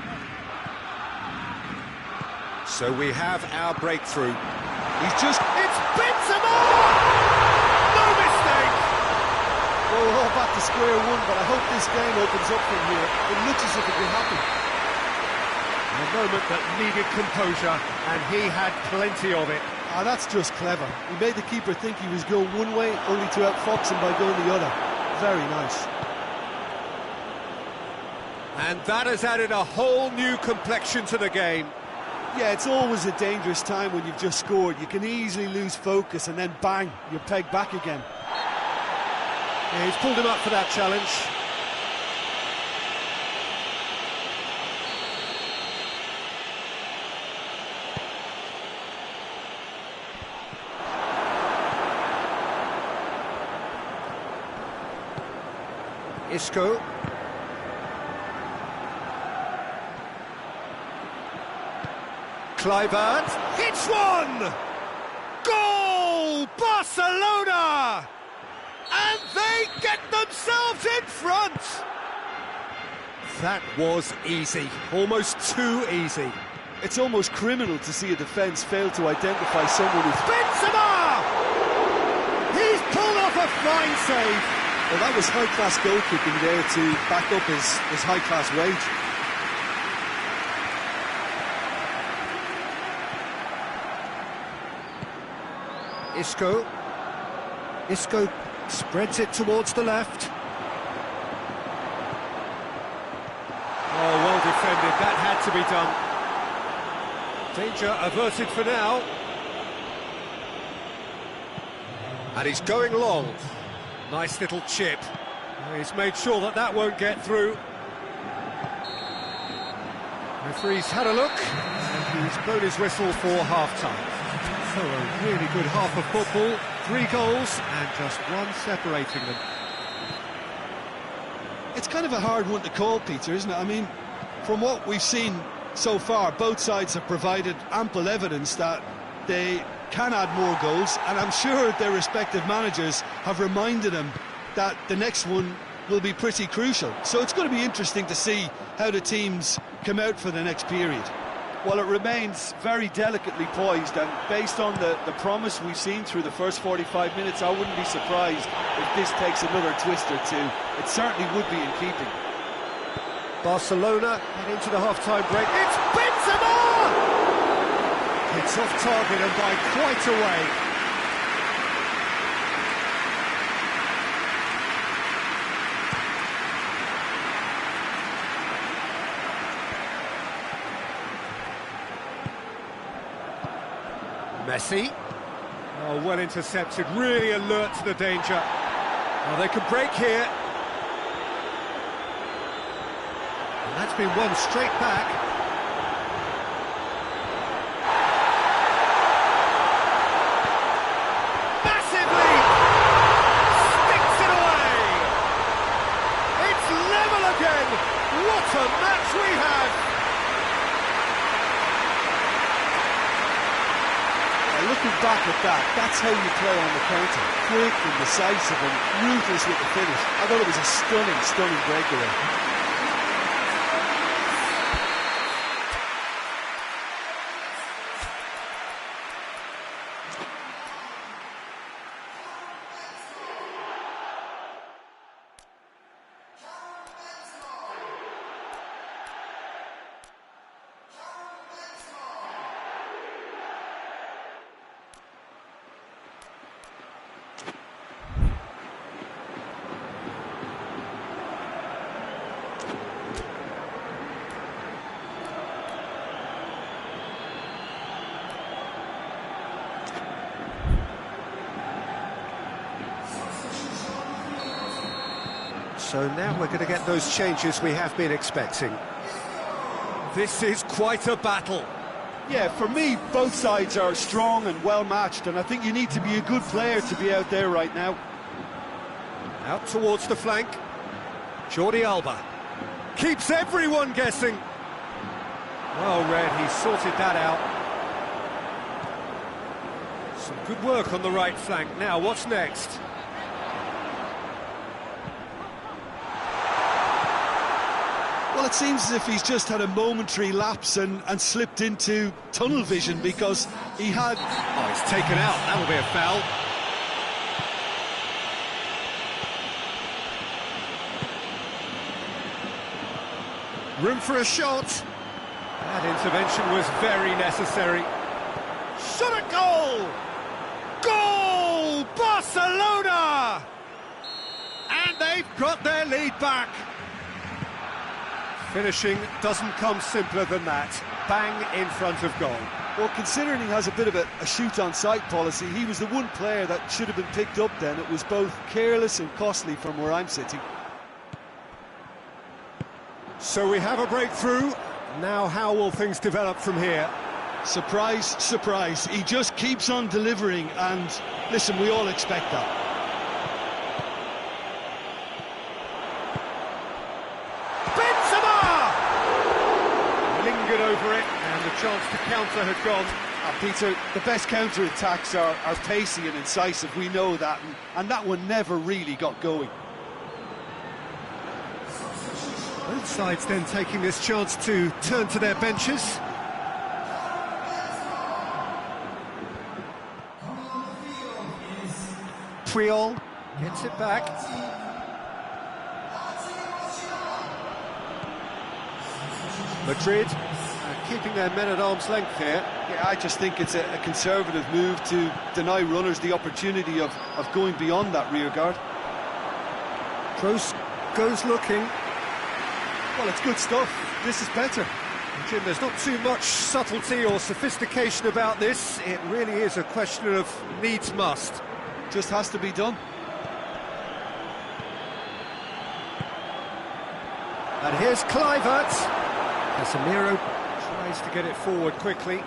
So we have our breakthrough. It's Benzema! Well, we're all back to square one, but I hope this game opens up from here. It looks as if it will happen. A moment that needed composure, and he had plenty of it. Ah, that's just clever. He made the keeper think he was going one way, only to outfox him by going the other. Very nice. And that has added a whole new complexion to the game. Yeah, it's always a dangerous time when you've just scored. You can easily lose focus, and then bang, you're pegged back again. Yeah, he's pulled him up for that challenge. Isco. Kluivert hits one! Goal! Barcelona! And they get themselves in front! That was easy, almost too easy. It's almost criminal to see a defence fail to identify someone who's... Benzema! He's pulled off a fine save. Well, that was high-class goalkeeping there to back up his high-class wage. Isco spreads it towards the left. Oh, well defended, that had to be done. Danger averted for now. And he's going long. Nice little chip. He's made sure that that won't get through. Referee's had a look, and he's blown his whistle for half-time. So a really good half of football, 3 goals, and just one separating them. It's kind of a hard one to call, Peter, isn't it? I mean, from what we've seen so far, both sides have provided ample evidence that they can add more goals, and I'm sure their respective managers have reminded them that the next one will be pretty crucial. So it's going to be interesting to see how the teams come out for the next period. Well, it remains very delicately poised, and based on the promise we've seen through the first 45 minutes, I wouldn't be surprised if this takes another twist or two. It certainly would be in keeping. Barcelona head into the half-time break. It's Benzema! It's off target and by quite a way. Messi. Oh, well intercepted, really alert to the danger. Oh, they could break here. And that's been won straight back. Massive lead! Sticks it away! It's level again! What a match we have! Looking back at that, that's how you play on the counter. Quick and decisive and ruthless with the finish. I thought it was a stunning breakaway. So now we're going to get those changes we have been expecting. This is quite a battle. Yeah, for me, both sides are strong and well matched, and I think you need to be a good player to be out there right now. Out towards the flank. Jordi Alba keeps everyone guessing. Well read, he sorted that out. Some good work on the right flank. Now, what's next? Well, it seems as if he's just had a momentary lapse and slipped into tunnel vision, because he had... Oh, it's taken out. That'll be a foul. Room for a shot. That intervention was very necessary. Shot at goal! Goal! Barcelona! And they've got their lead back. Finishing doesn't come simpler than that. Bang in front of goal. Well, considering he has a bit of a shoot-on-sight policy, he was the one player that should have been picked up then. It was both careless and costly from where I'm sitting. So we have a breakthrough. Now how will things develop from here? Surprise, surprise. He just keeps on delivering, and listen, we all expect that. staggered over it, and the chance to counter had gone. Peter, the best counter-attacks are pacey and incisive, we know that, and that one never really got going. Both sides then taking this chance to turn to their benches. Puyol gets it back. Madrid keeping their men at arm's length here. Yeah, I just think it's a conservative move to deny runners the opportunity of going beyond that rear guard. Kroos goes looking. Well, it's good stuff. This is better. Jim, there's not too much subtlety or sophistication about this. It really is a question of needs must. Just has to be done. And here's Kluivert. Casemiro tries to get it forward quickly.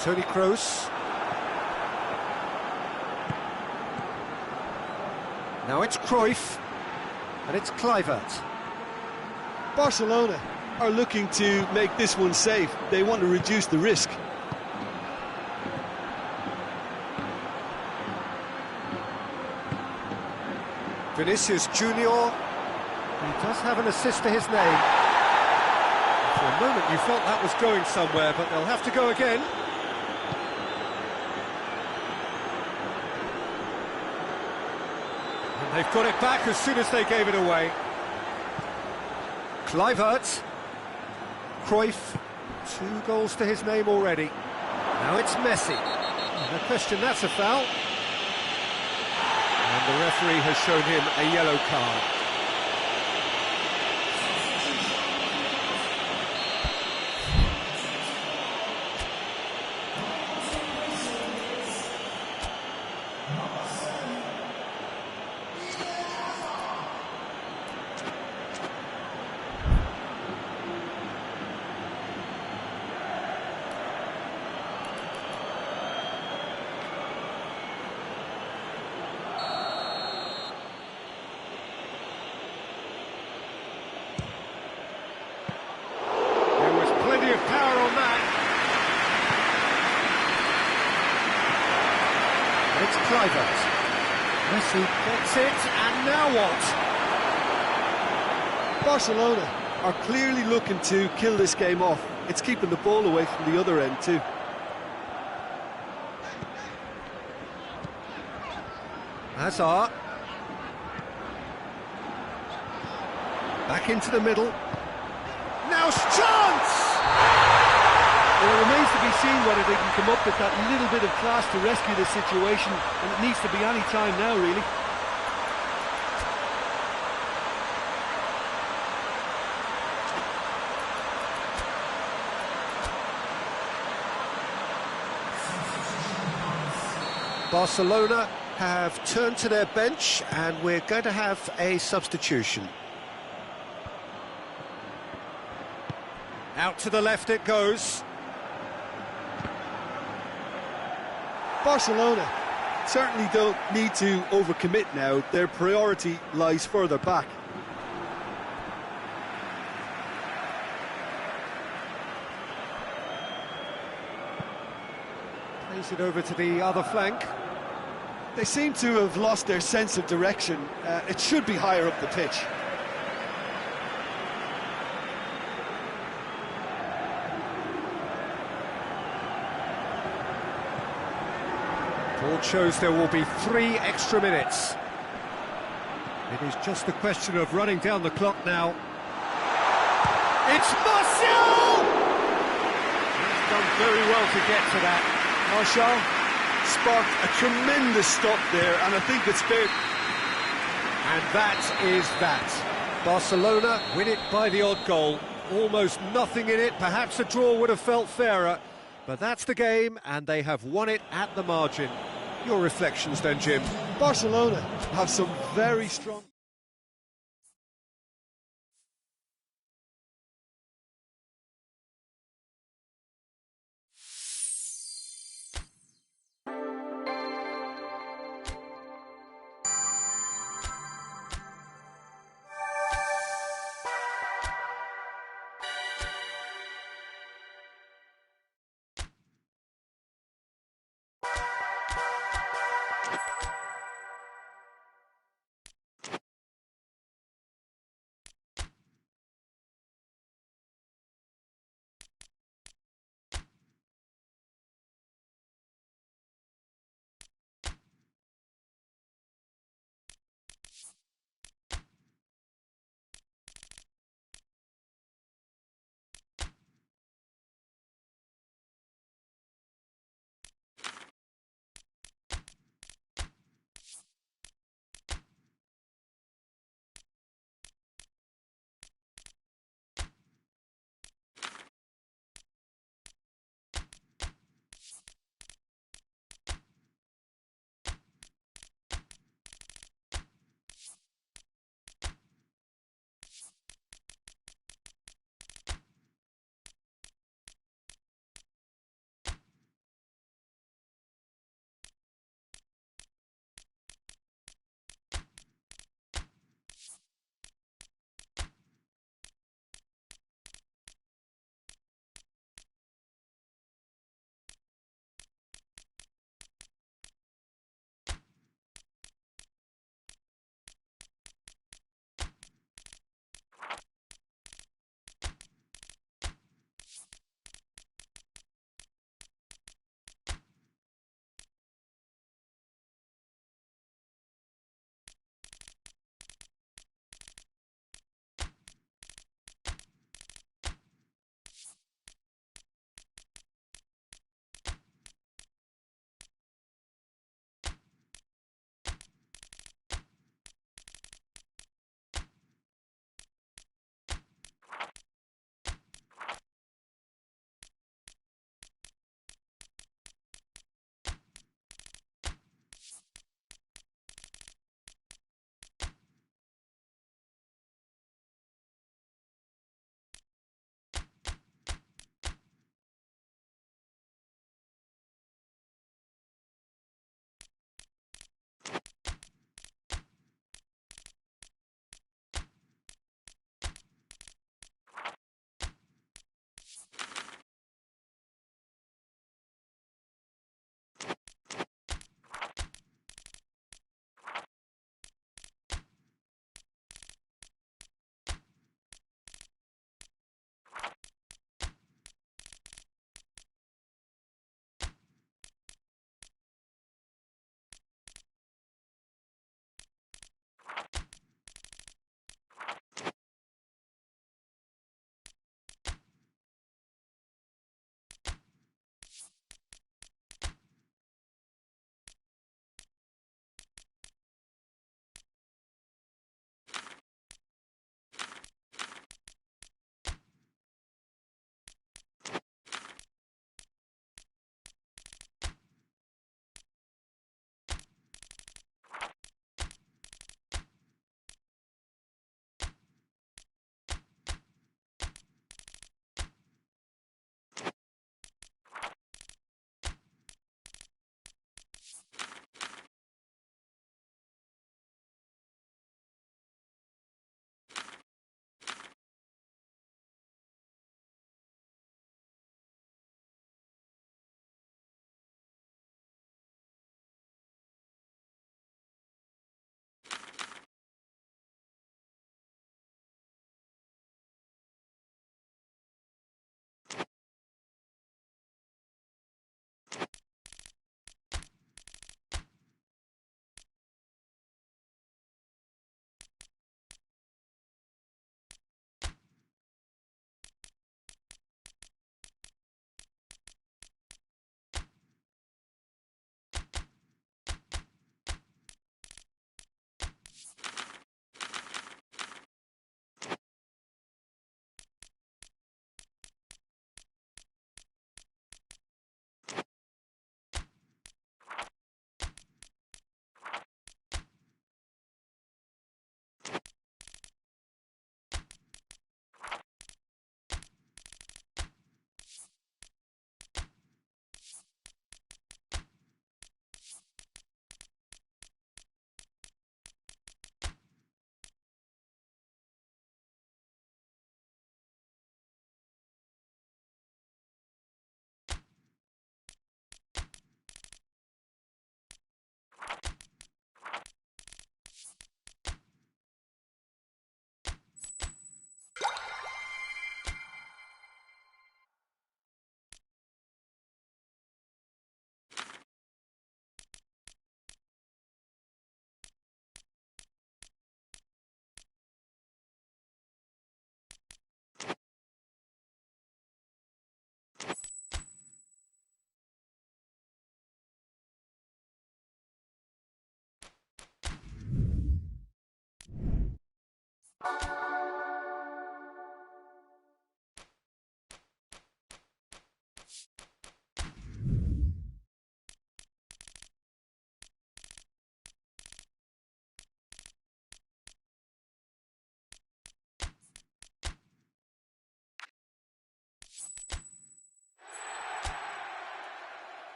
Toni Kroos. Now it's Cruyff. And it's Kluivert. Barcelona are looking to make this one safe. They want to reduce the risk. Vinicius Junior. He does have an assist to his name. For a moment you felt that was going somewhere, but they'll have to go again. And they've got it back as soon as they gave it away. Kluivert. Cruyff. 2 goals to his name already. Now it's Messi. No question, that's a foul. And the referee has shown him a yellow card. Plenty of power on that. It's Kluivert. Messi gets it, and now what? Barcelona are clearly looking to kill this game off. It's keeping the ball away from the other end too. Hazard. Back into the middle. Now chance! Well, it remains to be seen whether they can come up with that little bit of class to rescue this situation, and it needs to be any time now, really. Barcelona have turned to their bench, and we're going to have a substitution. Out to the left it goes. Barcelona certainly don't need to overcommit now. Their priority lies further back. Plays it over to the other flank. They seem to have lost their sense of direction. It should be higher up the pitch. Ball shows there will be 3 extra minutes. It is just a question of running down the clock now. It's Martial! He's done very well to get to that. Martial sparked a tremendous stop there, and I think it's fair. And that is that. Barcelona win it by the odd goal. Almost nothing in it. Perhaps a draw would have felt fairer. But that's the game, and they have won it at the margin. Your reflections then, Jim? Barcelona have some very strong...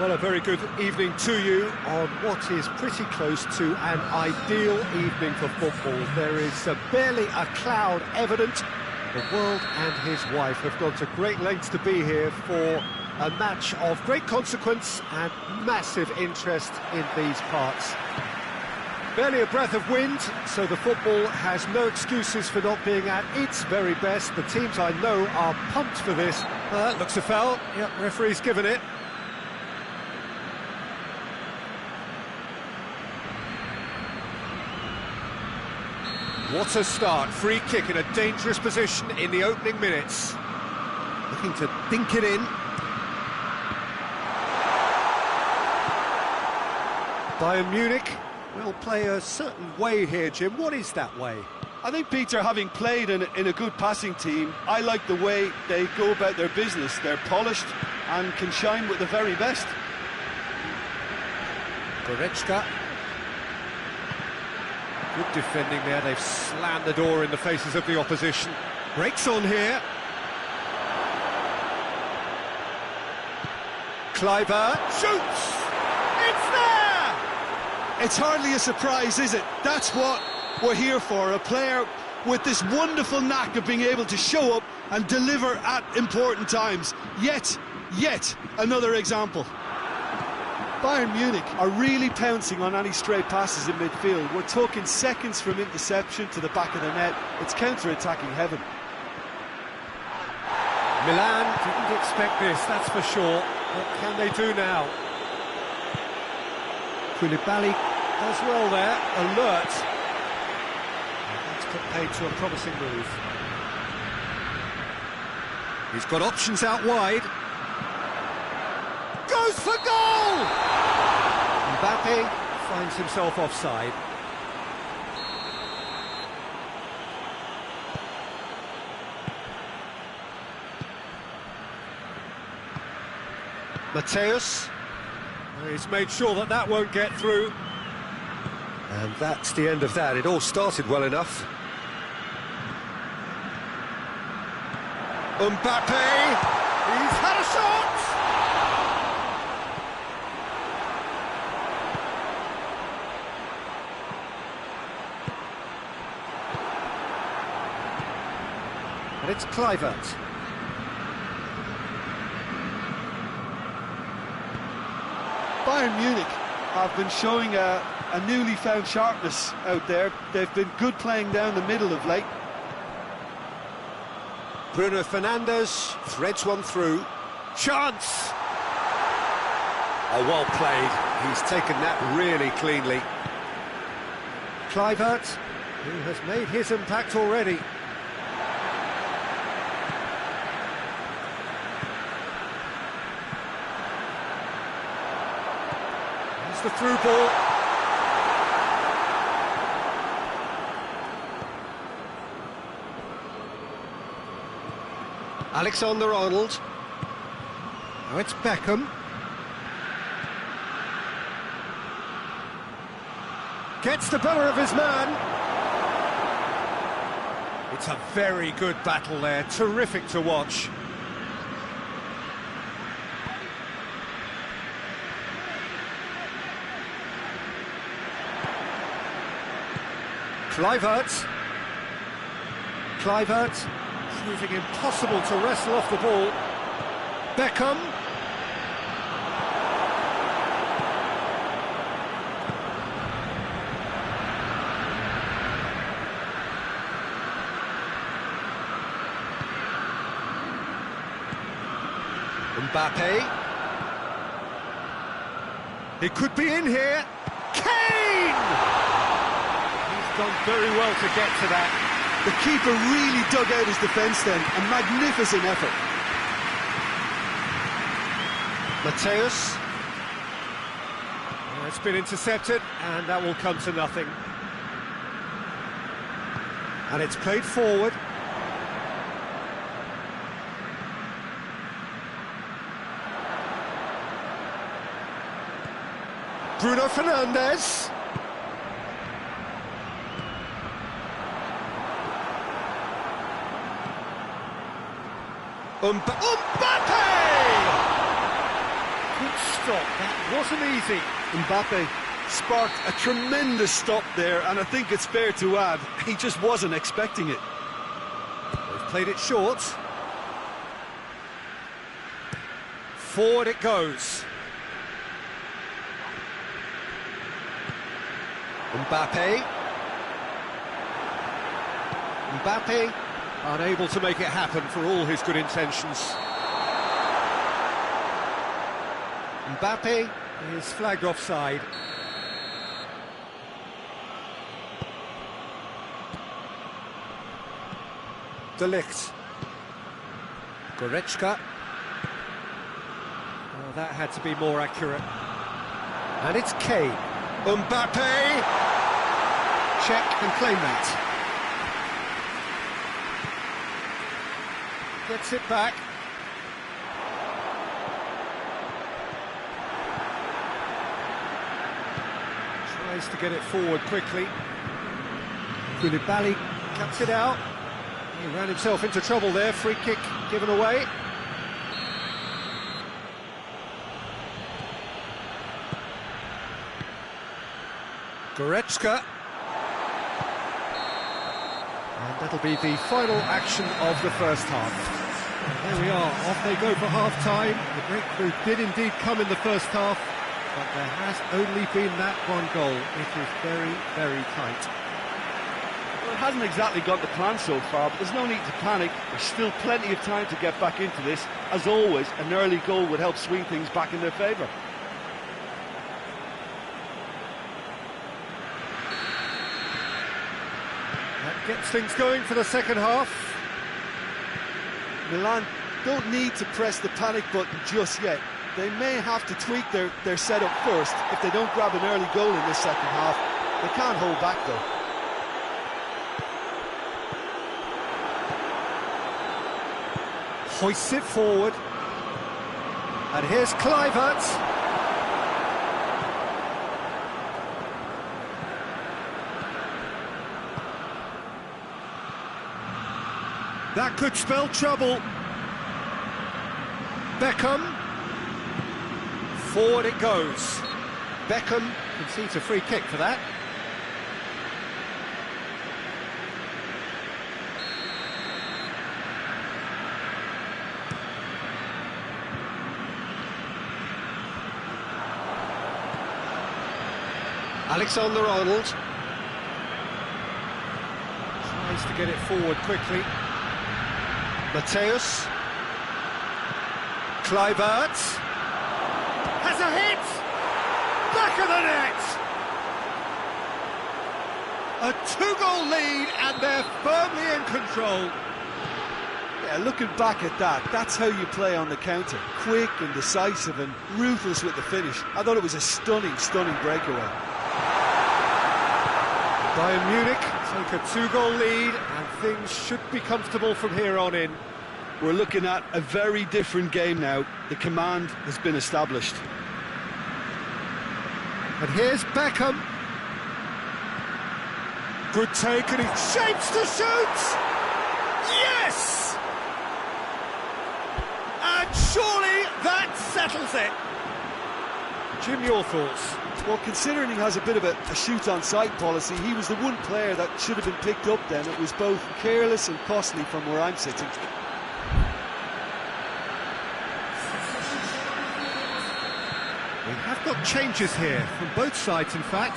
Well, a very good evening to you on what is pretty close to an ideal evening for football. There is barely a cloud evident. The world and his wife have gone to great lengths to be here for a match of great consequence and massive interest in these parts. Barely a breath of wind, so the football has no excuses for not being at its very best. The teams I know are pumped for this. Looks a foul. Yep, referee's given it. What a start, free kick in a dangerous position in the opening minutes. Looking to dink it in. Bayern Munich will play a certain way here, Jim. What is that way? I think, Peter, having played in a good passing team, I like the way they go about their business. They're polished and can shine with the very best. Goretzka. Good defending there, they've slammed the door in the faces of the opposition. Breaks on here. Kleiber shoots! It's there! It's hardly a surprise, is it? That's what we're here for, a player with this wonderful knack of being able to show up and deliver at important times. Yet another example. Bayern Munich are really pouncing on any stray passes in midfield. We're talking seconds from interception to the back of the net. It's counter-attacking heaven. Milan didn't expect this, that's for sure. What can they do now? Koulibaly does well there, alert. That's put paid to a promising move. He's got options out wide. Goes for goal! Mbappe finds himself offside. Mateus, he's made sure that that won't get through. And that's the end of that. It all started well enough. Mbappe, he's had a shot! And it's Kluivert. Bayern Munich have been showing a newly found sharpness out there. They've been good playing down the middle of late. Bruno Fernandes threads one through. Chance! Oh, well played. He's taken that really cleanly. Kluivert, who has made his impact already. Here's the through ball. Alexander-Arnold. Now it's Beckham. Gets the better of his man. It's a very good battle there, terrific to watch. Kluivert. Kluivert. Proving impossible to wrestle off the ball. Beckham. Mbappe. It could be in here. Kane! He's done very well to get to that. The keeper really dug out his defence then, a magnificent effort. Mateus. It's been intercepted, and that will come to nothing. And it's played forward. Bruno Fernandes. Mbappe! Good stop, that wasn't easy. Mbappe sparked a tremendous stop there, and I think it's fair to add, he just wasn't expecting it. They've played it short. Forward it goes. Mbappe. Mbappe unable to make it happen for all his good intentions. Mbappe is flagged offside. De Ligt. Goretzka. Oh, that had to be more accurate. And it's Kane. Mbappe! Check and claim that. Gets it back. Tries to get it forward quickly. Koulibaly cuts it out. He ran himself into trouble there. Free kick given away. Goretzka. And that'll be the final action of the first half. There we are, off they go for half-time. The breakthrough did indeed come in the first half, but there has only been that one goal. It is very, very tight. Well, it hasn't exactly got the plan so far, but there's no need to panic. There's still plenty of time to get back into this. As always, an early goal would help swing things back in their favour. Gets things going for the second half. Milan don't need to press the panic button just yet. They may have to tweak their setup first if they don't grab an early goal in this second half. They can't hold back though. Hoists it forward. And here's Kluivert. That could spell trouble. Beckham. Forward it goes. Beckham concedes a free kick for that. Alexander-Arnold tries to get it forward quickly. Matthäus. Kluivert has a hit! Back of the net! A two-goal lead and they're firmly in control. Yeah, looking back at that, that's how you play on the counter. Quick and decisive and ruthless with the finish. I thought it was a stunning, stunning breakaway. Bayern Munich take a two-goal lead and things should be comfortable from here on in. We're looking at a very different game now. The command has been established. And here's Beckham. Good take and he shapes to shoot! Yes! And surely that settles it. Jim, your thoughts? Well, considering he has a bit of a shoot-on-sight policy, he was the one player that should have been picked up then. It was both careless and costly from where I'm sitting. We have got changes here from both sides, in fact.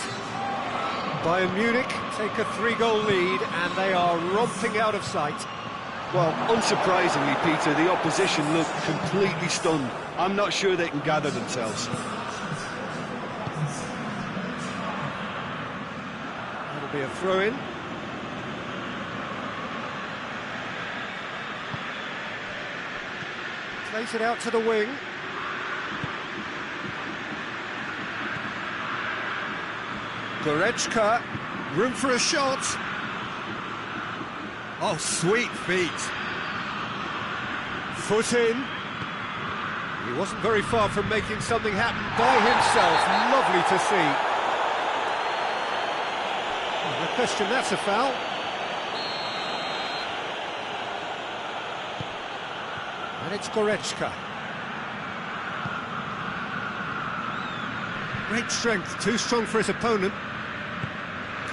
Bayern Munich take a three-goal lead and they are romping out of sight. Well, unsurprisingly, Peter, the opposition look completely stunned. I'm not sure they can gather themselves. That'll be a throw-in. Plays it out to the wing. Goretzka, room for a shot. Oh, sweet feet. Foot in. He wasn't very far from making something happen by himself. Lovely to see. No question, that's a foul. And it's Goretzka. Great strength, too strong for his opponent.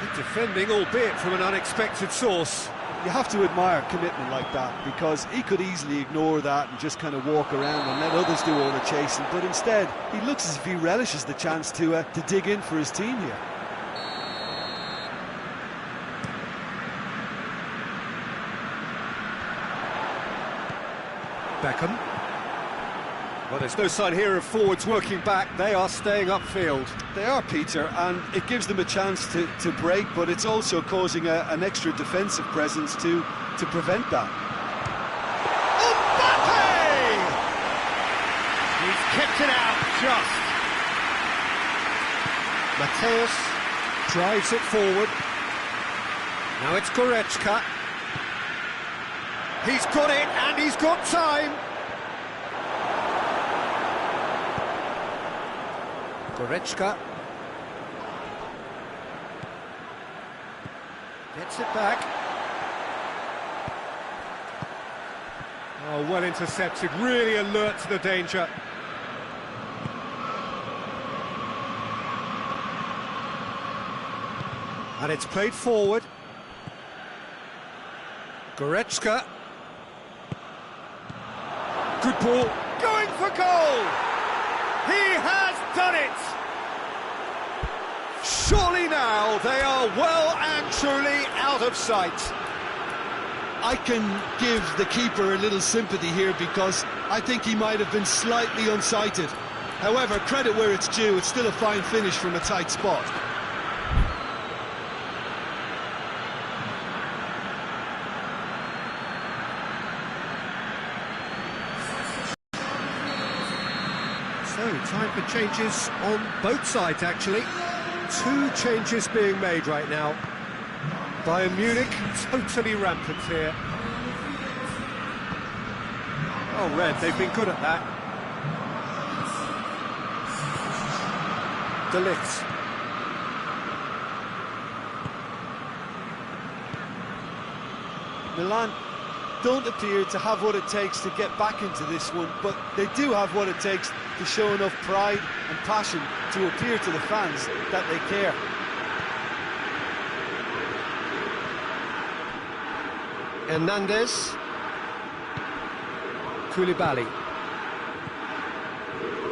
Good defending, albeit from an unexpected source. You have to admire commitment like that, because he could easily ignore that and just kind of walk around and let others do all the chasing, but instead he looks as if he relishes the chance to dig in for his team here. Beckham. Well, there's no sign here of forwards working back. They are staying upfield. They are, Peter, and it gives them a chance to break, but it's also causing an extra defensive presence to prevent that. Mbappe! He's kept it out, just. Matthäus drives it forward. Now it's Goretzka. He's got it, and he's got time. Goretzka gets it back. Oh, well intercepted, really alert to the danger. And it's played forward. Goretzka. Good ball. Going for goal! He has done it! Surely now they are well and truly out of sight. I can give the keeper a little sympathy here because I think he might have been slightly unsighted. However, credit where it's due, it's still a fine finish from a tight spot. So, time for changes on both sides, actually. 2 changes being made right now. Bayern Munich, totally rampant here. Oh, Red, they've been good at that. De Ligt. Milan don't appear to have what it takes to get back into this one, but they do have what it takes to show enough pride and passion to appear to the fans that they care. Hernandez. Koulibaly.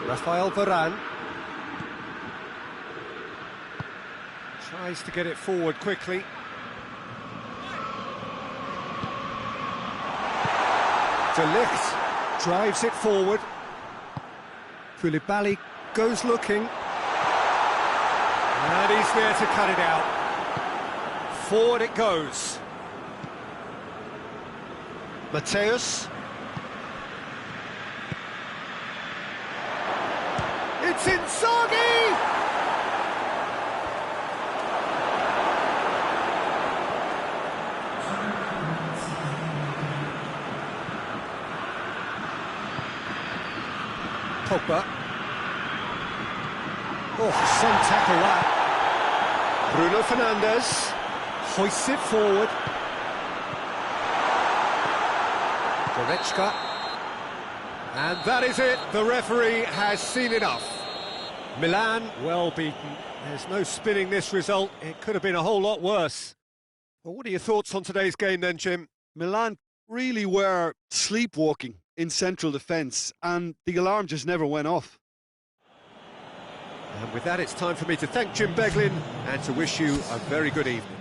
Rafael Varane. Tries to get it forward quickly. De Ligt drives it forward. Koulibaly goes looking. And he's there to cut it out. Forward it goes. Mateus. It's Inzaghi! Pogba. Oh, some tackle that. Bruno Fernandes hoists it forward. Goretzka. And that is it. The referee has seen enough. Milan, well beaten. There's no spinning this result. It could have been a whole lot worse. Well, what are your thoughts on today's game then, Jim? Milan really were sleepwalking in central defence, and the alarm just never went off. And with that, it's time for me to thank Jim Beglin and to wish you a very good evening.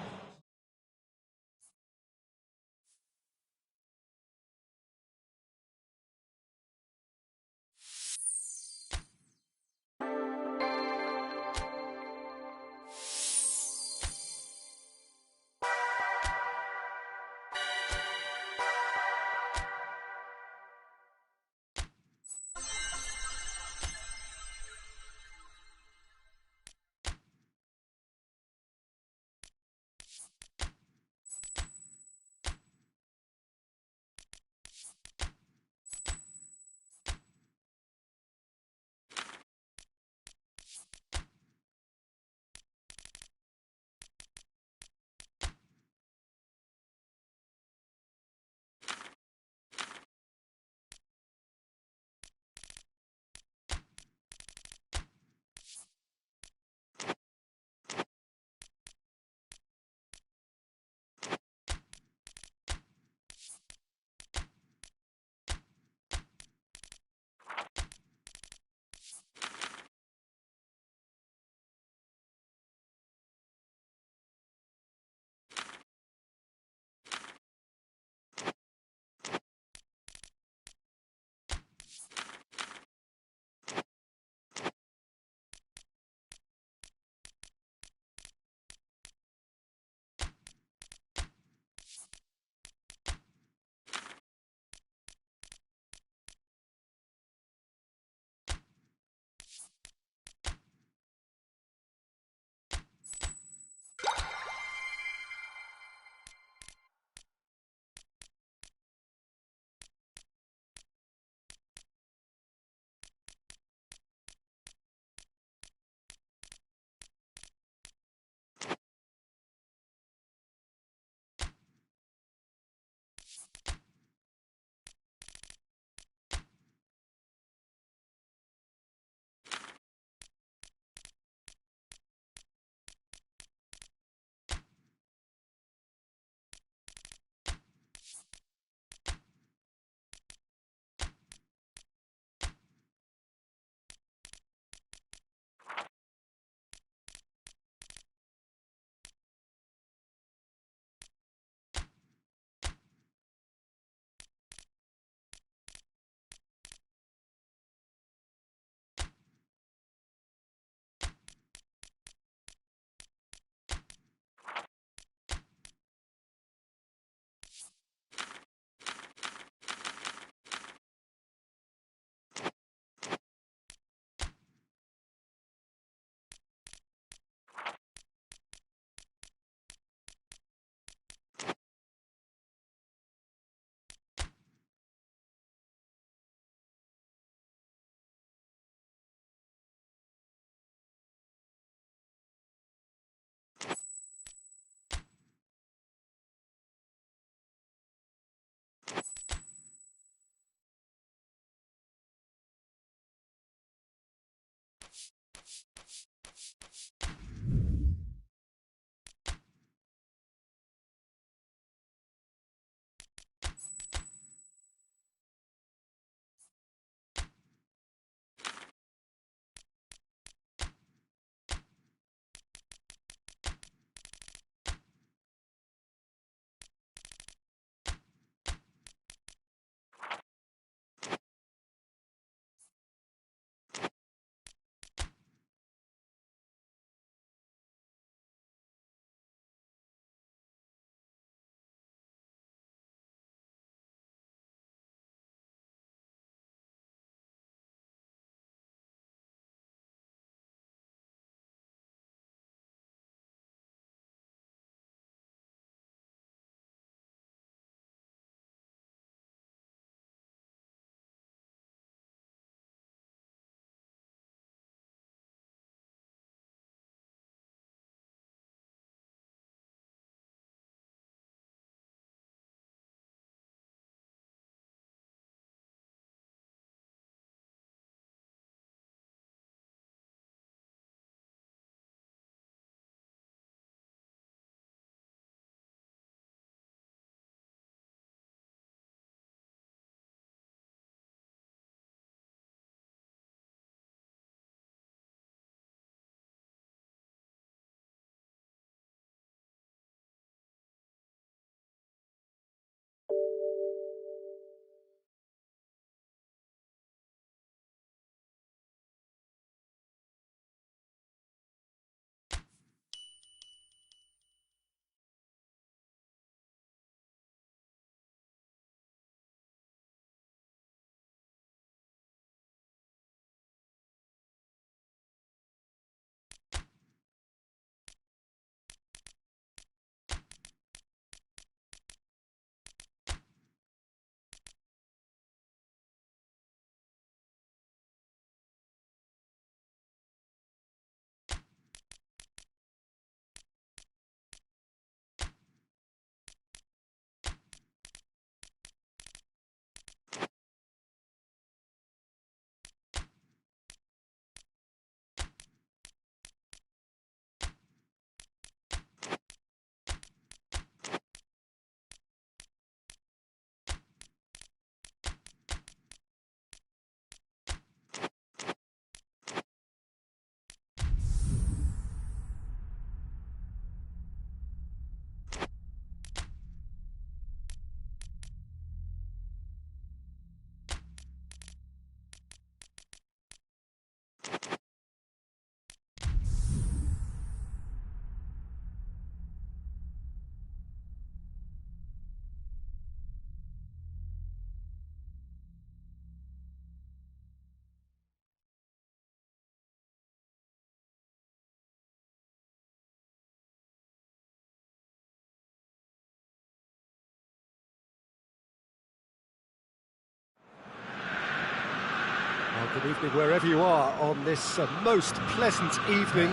Well, good evening wherever you are on this most pleasant evening.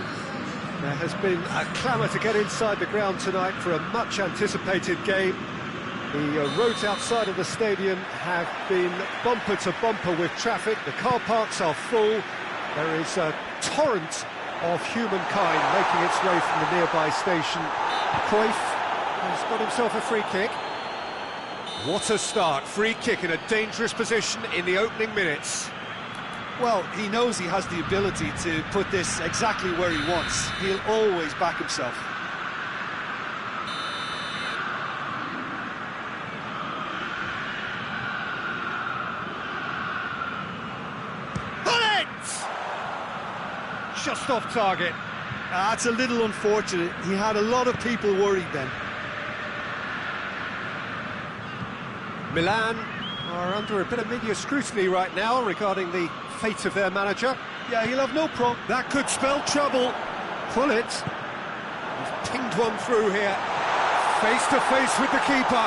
There has been a clamour to get inside the ground tonight for a much-anticipated game. The roads outside of the stadium have been bumper to bumper with traffic. The car parks are full. There is a torrent of humankind making its way from the nearby station. Cruyff has got himself a free kick. What a start. Free kick in a dangerous position in the opening minutes. Well, he knows he has the ability to put this exactly where he wants. He'll always back himself. Just off target. That's a little unfortunate. He had a lot of people worried then. Milan are under a bit of media scrutiny right now regarding the fate of their manager. Yeah, he'll have no problem. That could spell trouble. Pullet. He's pinged one through here. Face to face with the keeper.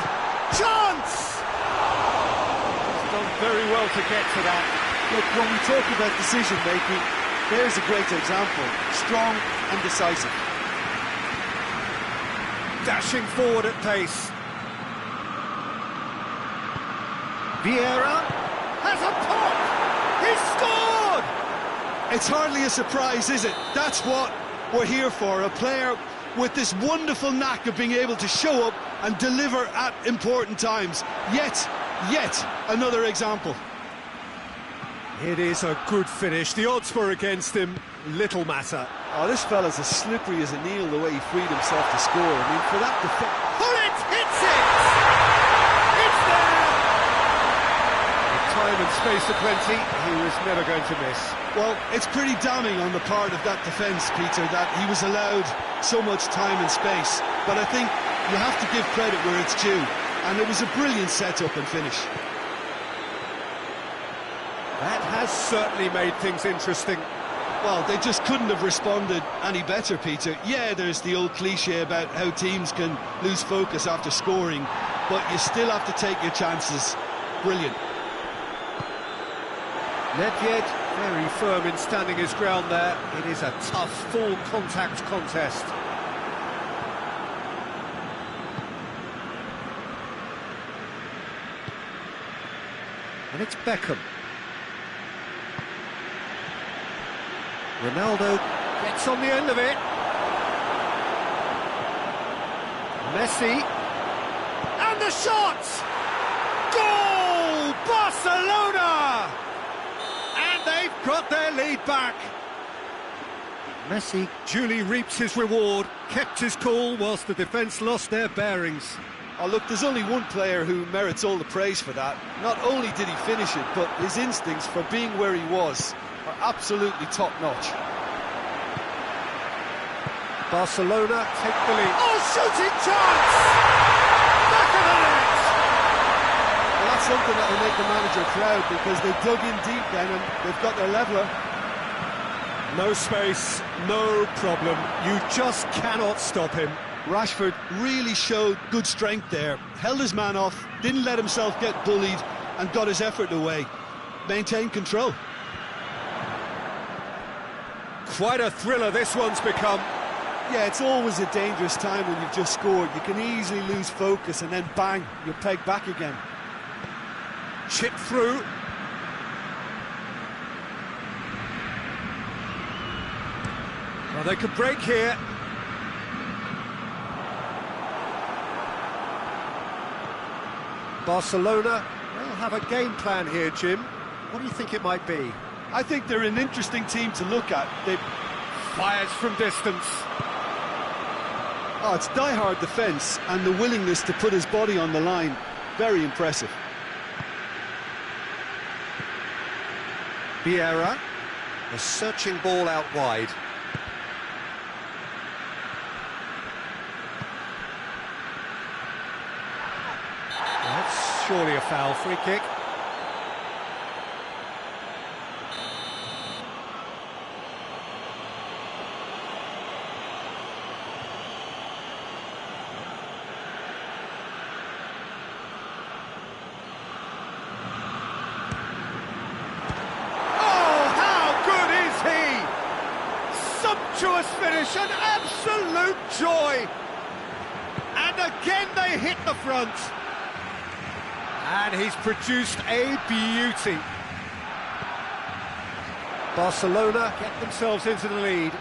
Chance! He's done very well to get to that. Look, when we talk about decision-making, there's a great example. Strong and decisive. Dashing forward at pace. Vieira has a pop! He's scored! It's hardly a surprise, is it? That's what we're here for, a player with this wonderful knack of being able to show up and deliver at important times. Yet another example. It is a good finish. The odds were against him, little matter. Oh, this fella's as slippery as an eel the way he freed himself to score. I mean, for that defense... Hullet hits it! It's there! With time and space aplenty, he was never going to miss. Well, it's pretty damning on the part of that defence, Peter, that he was allowed so much time and space. But I think you have to give credit where it's due. And it was a brilliant set-up and finish. That has certainly made things interesting. Well, they just couldn't have responded any better, Peter. Yeah, there's the old cliche about how teams can lose focus after scoring, but you still have to take your chances. Brilliant. Nedved, very firm in standing his ground there. It is a tough, full-contact contest. And it's Beckham. Ronaldo gets on the end of it. Messi. And the shot! Goal! Barcelona! And they've got their lead back. Messi duly reaps his reward, kept his cool whilst the defence lost their bearings. Oh, look, there's only one player who merits all the praise for that. Not only did he finish it, but his instincts for being where he was are absolutely top-notch. Barcelona take the lead. Oh, shooting chance! Back of the net! Well, that's something that will make the manager proud, because they dug in deep then and they've got their leveller. No space, no problem. You just cannot stop him. Rashford really showed good strength there. Held his man off, didn't let himself get bullied, and got his effort away. Maintained control. Quite a thriller this one's become. Yeah, it's always a dangerous time when you've just scored. You can easily lose focus and then bang, you're pegged back again. Chip through. Well, they could break here. Barcelona will have a game plan here, Jim. What do you think it might be? I think they're an interesting team to look at. They Fires from distance. Oh, it's die-hard defence and the willingness to put his body on the line. Very impressive. Vieira, a searching ball out wide. That's surely a foul. Free kick. Sumptuous finish, an absolute joy. And again they hit the front. And he's produced a beauty. Barcelona get themselves into the lead.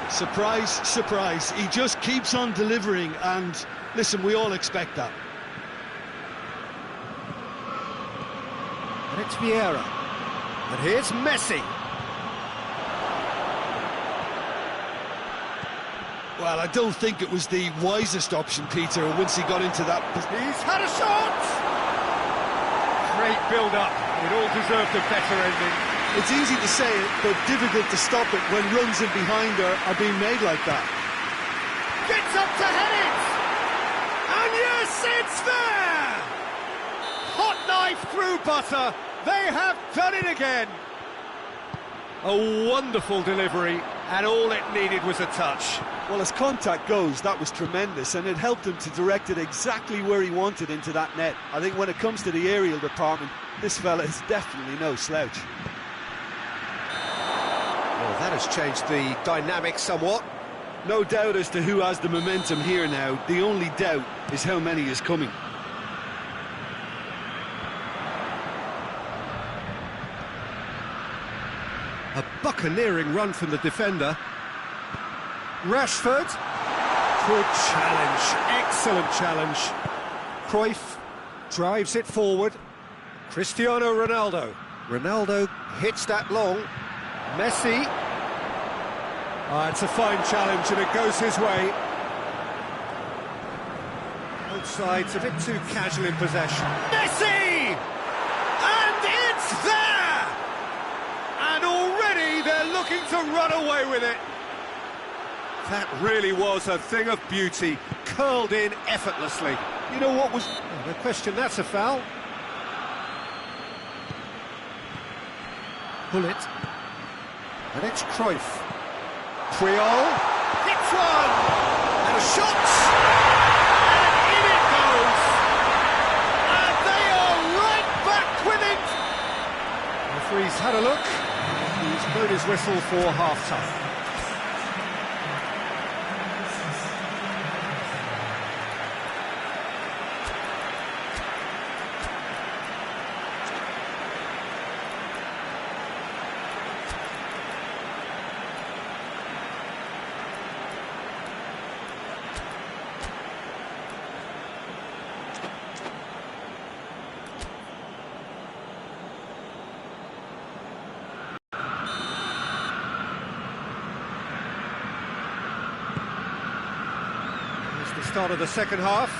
Surprise, surprise. He just keeps on delivering, and listen, we all expect that. And it's Vieira. And here's Messi. Well, I don't think it was the wisest option, Peter, once he got into that. He's had a shot! Great build-up. It all deserved a better ending. It's easy to say it, but difficult to stop it when runs in behind are being made like that. Gets up to head it! And yes, it's there! Hot knife through butter. They have done it again. A wonderful delivery, and all it needed was a touch. Well, as contact goes, that was tremendous, and it helped him to direct it exactly where he wanted into that net. I think when it comes to the aerial department, this fella is definitely no slouch. Well, that has changed the dynamic somewhat. No doubt as to who has the momentum here now. The only doubt is how many is coming. A buccaneering run from the defender. Rashford. Good challenge, excellent challenge. Cruyff drives it forward. Cristiano Ronaldo. Ronaldo hits that long. Messi. It's a fine challenge and it goes his way. Both sides a bit too casual in possession. Messi! And it's there! And already they're looking to run away with it. That really was a thing of beauty, curled in effortlessly. You know what was... No question, that's a foul. Bullet. And it's Cruyff. Puyol. Hits one! And a shot! And in it goes! And they are right back with it! The referee's had a look. He's blown his whistle for half-time. The start of the second half.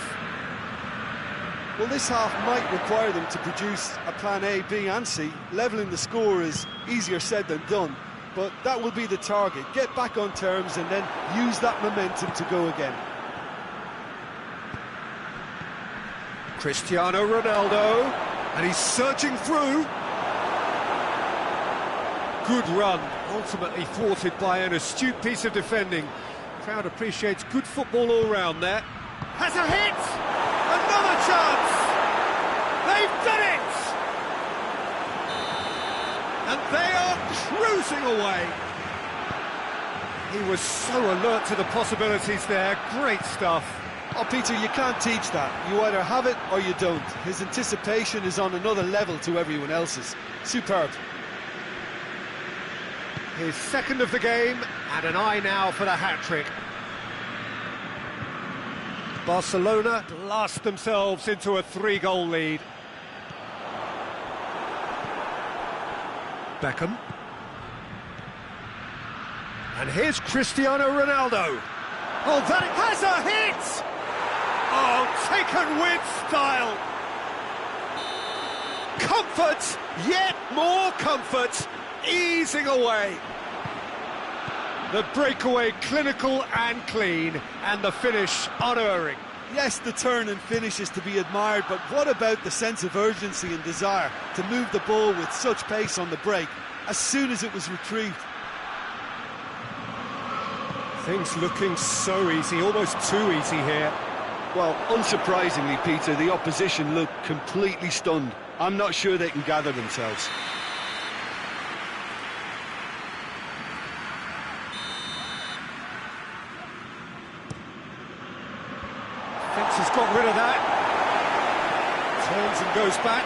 Well, this half might require them to produce a plan A, B and C. Levelling the score is easier said than done, but that will be the target. Get back on terms and then use that momentum to go again. Cristiano Ronaldo, and he's surging through. Good run, ultimately thwarted by an astute piece of defending. Crowd appreciates good football all round there. Has a hit! Another chance! They've done it! And they are cruising away. He was so alert to the possibilities there. Great stuff. Oh, Peter, you can't teach that. You either have it or you don't. His anticipation is on another level to everyone else's. Superb. His second of the game, and an eye now for the hat-trick. Barcelona blast themselves into a 3-goal lead. Beckham. And here's Cristiano Ronaldo. Oh, that has a hit! Oh, taken with style. Comfort, yet more comfort, easing away. The breakaway clinical and clean, and the finish unerring. Yes, the turn and finish is to be admired, but what about the sense of urgency and desire to move the ball with such pace on the break as soon as it was retrieved? Things looking so easy, almost too easy here. Well, unsurprisingly, Peter, the opposition look completely stunned. I'm not sure they can gather themselves. Has got rid of that. Turns and goes back.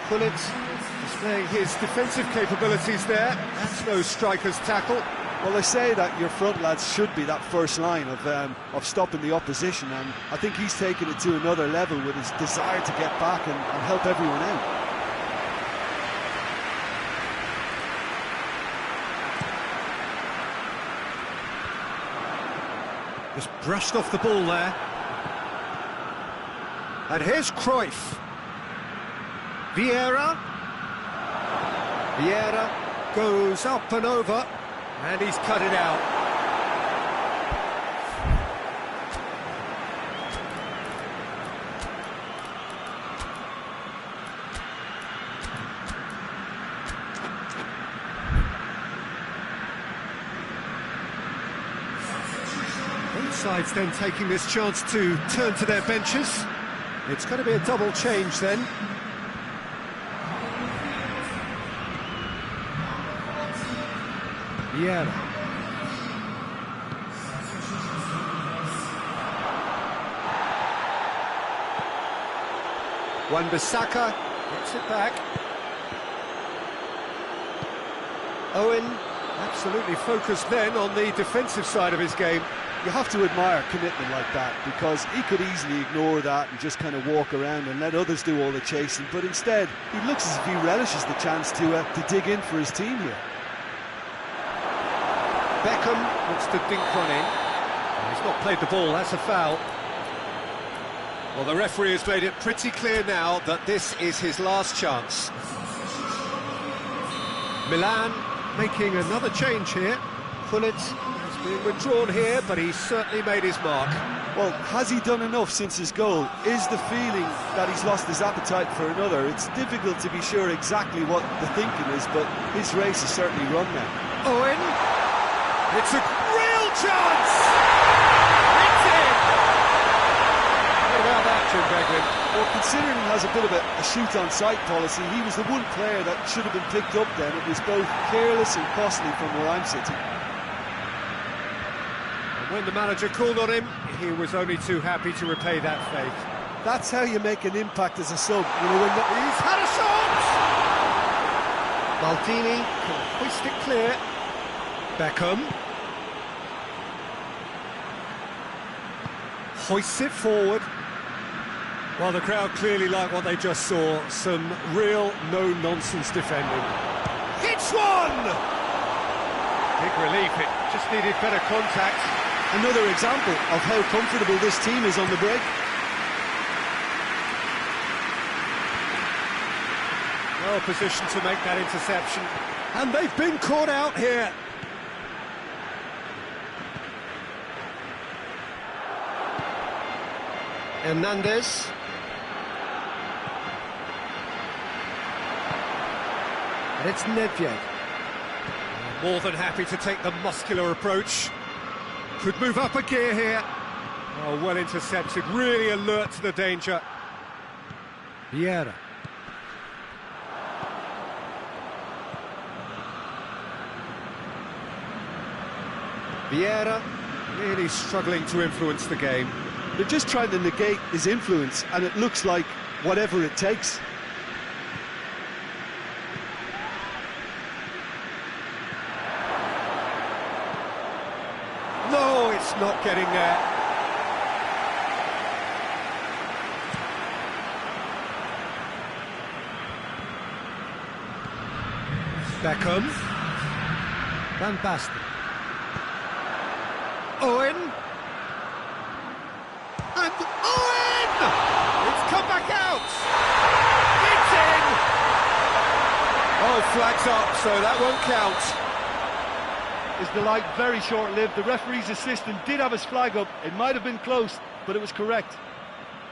Bullet displaying his defensive capabilities there. That's no striker's tackle. Well, they say that your front lads should be that first line of stopping the opposition, and I think he's taken it to another level with his desire to get back and help everyone out. Just brushed off the ball there. And here's Cruyff. Vieira. Vieira goes up and over, and he's cut it out. Both sides then taking this chance to turn to their benches. It's going to be a double change then. Vieira. Wan-Bissaka gets it back. Owen absolutely focused then on the defensive side of his game. You have to admire commitment like that, because he could easily ignore that and just kind of walk around and let others do all the chasing, but instead he looks as if he relishes the chance to dig in for his team here. Beckham wants to dink one in. He's not played the ball, that's a foul. Well, the referee has made it pretty clear now that this is his last chance. Milan making another change here. Pullet is being withdrawn here, but he's certainly made his mark. Well, has he done enough since his goal? Is the feeling that he's lost his appetite for another? It's difficult to be sure exactly what the thinking is, but his race is certainly run now. Owen, it's a real chance! It's in! What about that, Jim Beglin? Well, considering he has a bit of a shoot-on-sight policy, he was the one player that should have been picked up then. It was both careless and costly from where I'm sitting. And when the manager called on him, he was only too happy to repay that faith. That's how you make an impact as a sub. You know, he's had a shot! Maldini can hoist it clear. Beckham hoists it forward. Well, the crowd clearly like what they just saw. Some real no-nonsense defending. Hits one! Big relief, it just needed better contact. Another example of how comfortable this team is on the break. Well positioned to make that interception. And they've been caught out here. Hernandez. And it's Nedved. More than happy to take the muscular approach. Could move up a gear here. Oh, well intercepted, really alert to the danger. Vieira. Vieira really struggling to influence the game. They're just trying to negate his influence, and it looks like whatever it takes. No, it's not getting there. Beckham. Van Basten. Owen. And Owen! It's come back out! It's in! Oh, flags up, so that won't count. His delight very short-lived. The referee's assistant did have his flag up. It might have been close, but it was correct.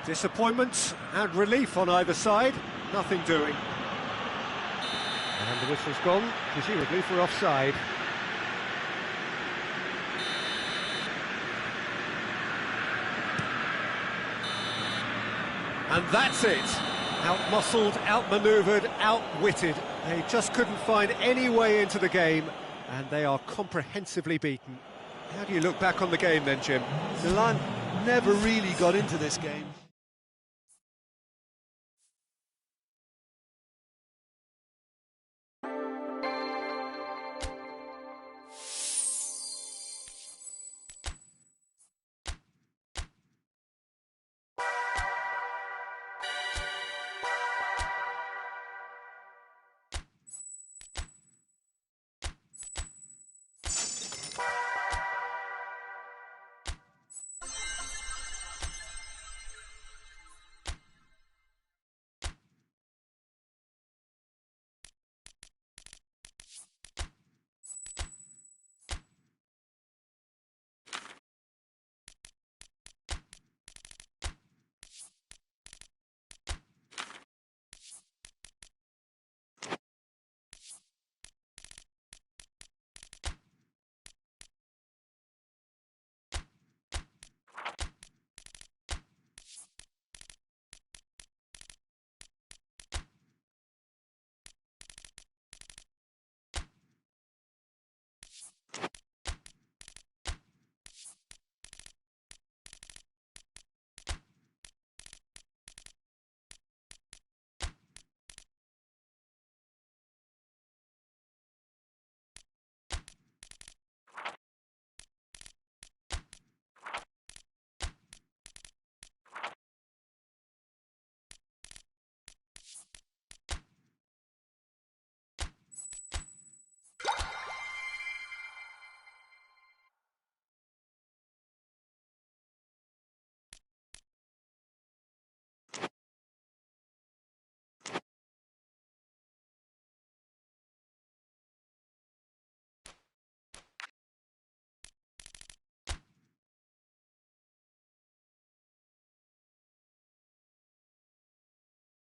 Disappointment and relief on either side. Nothing doing. And the whistle's gone, presumably for offside. And that's it. Out-muscled, out-manoeuvred, outwitted. They just couldn't find any way into the game, and they are comprehensively beaten. How do you look back on the game then, Jim? Milan never really got into this game.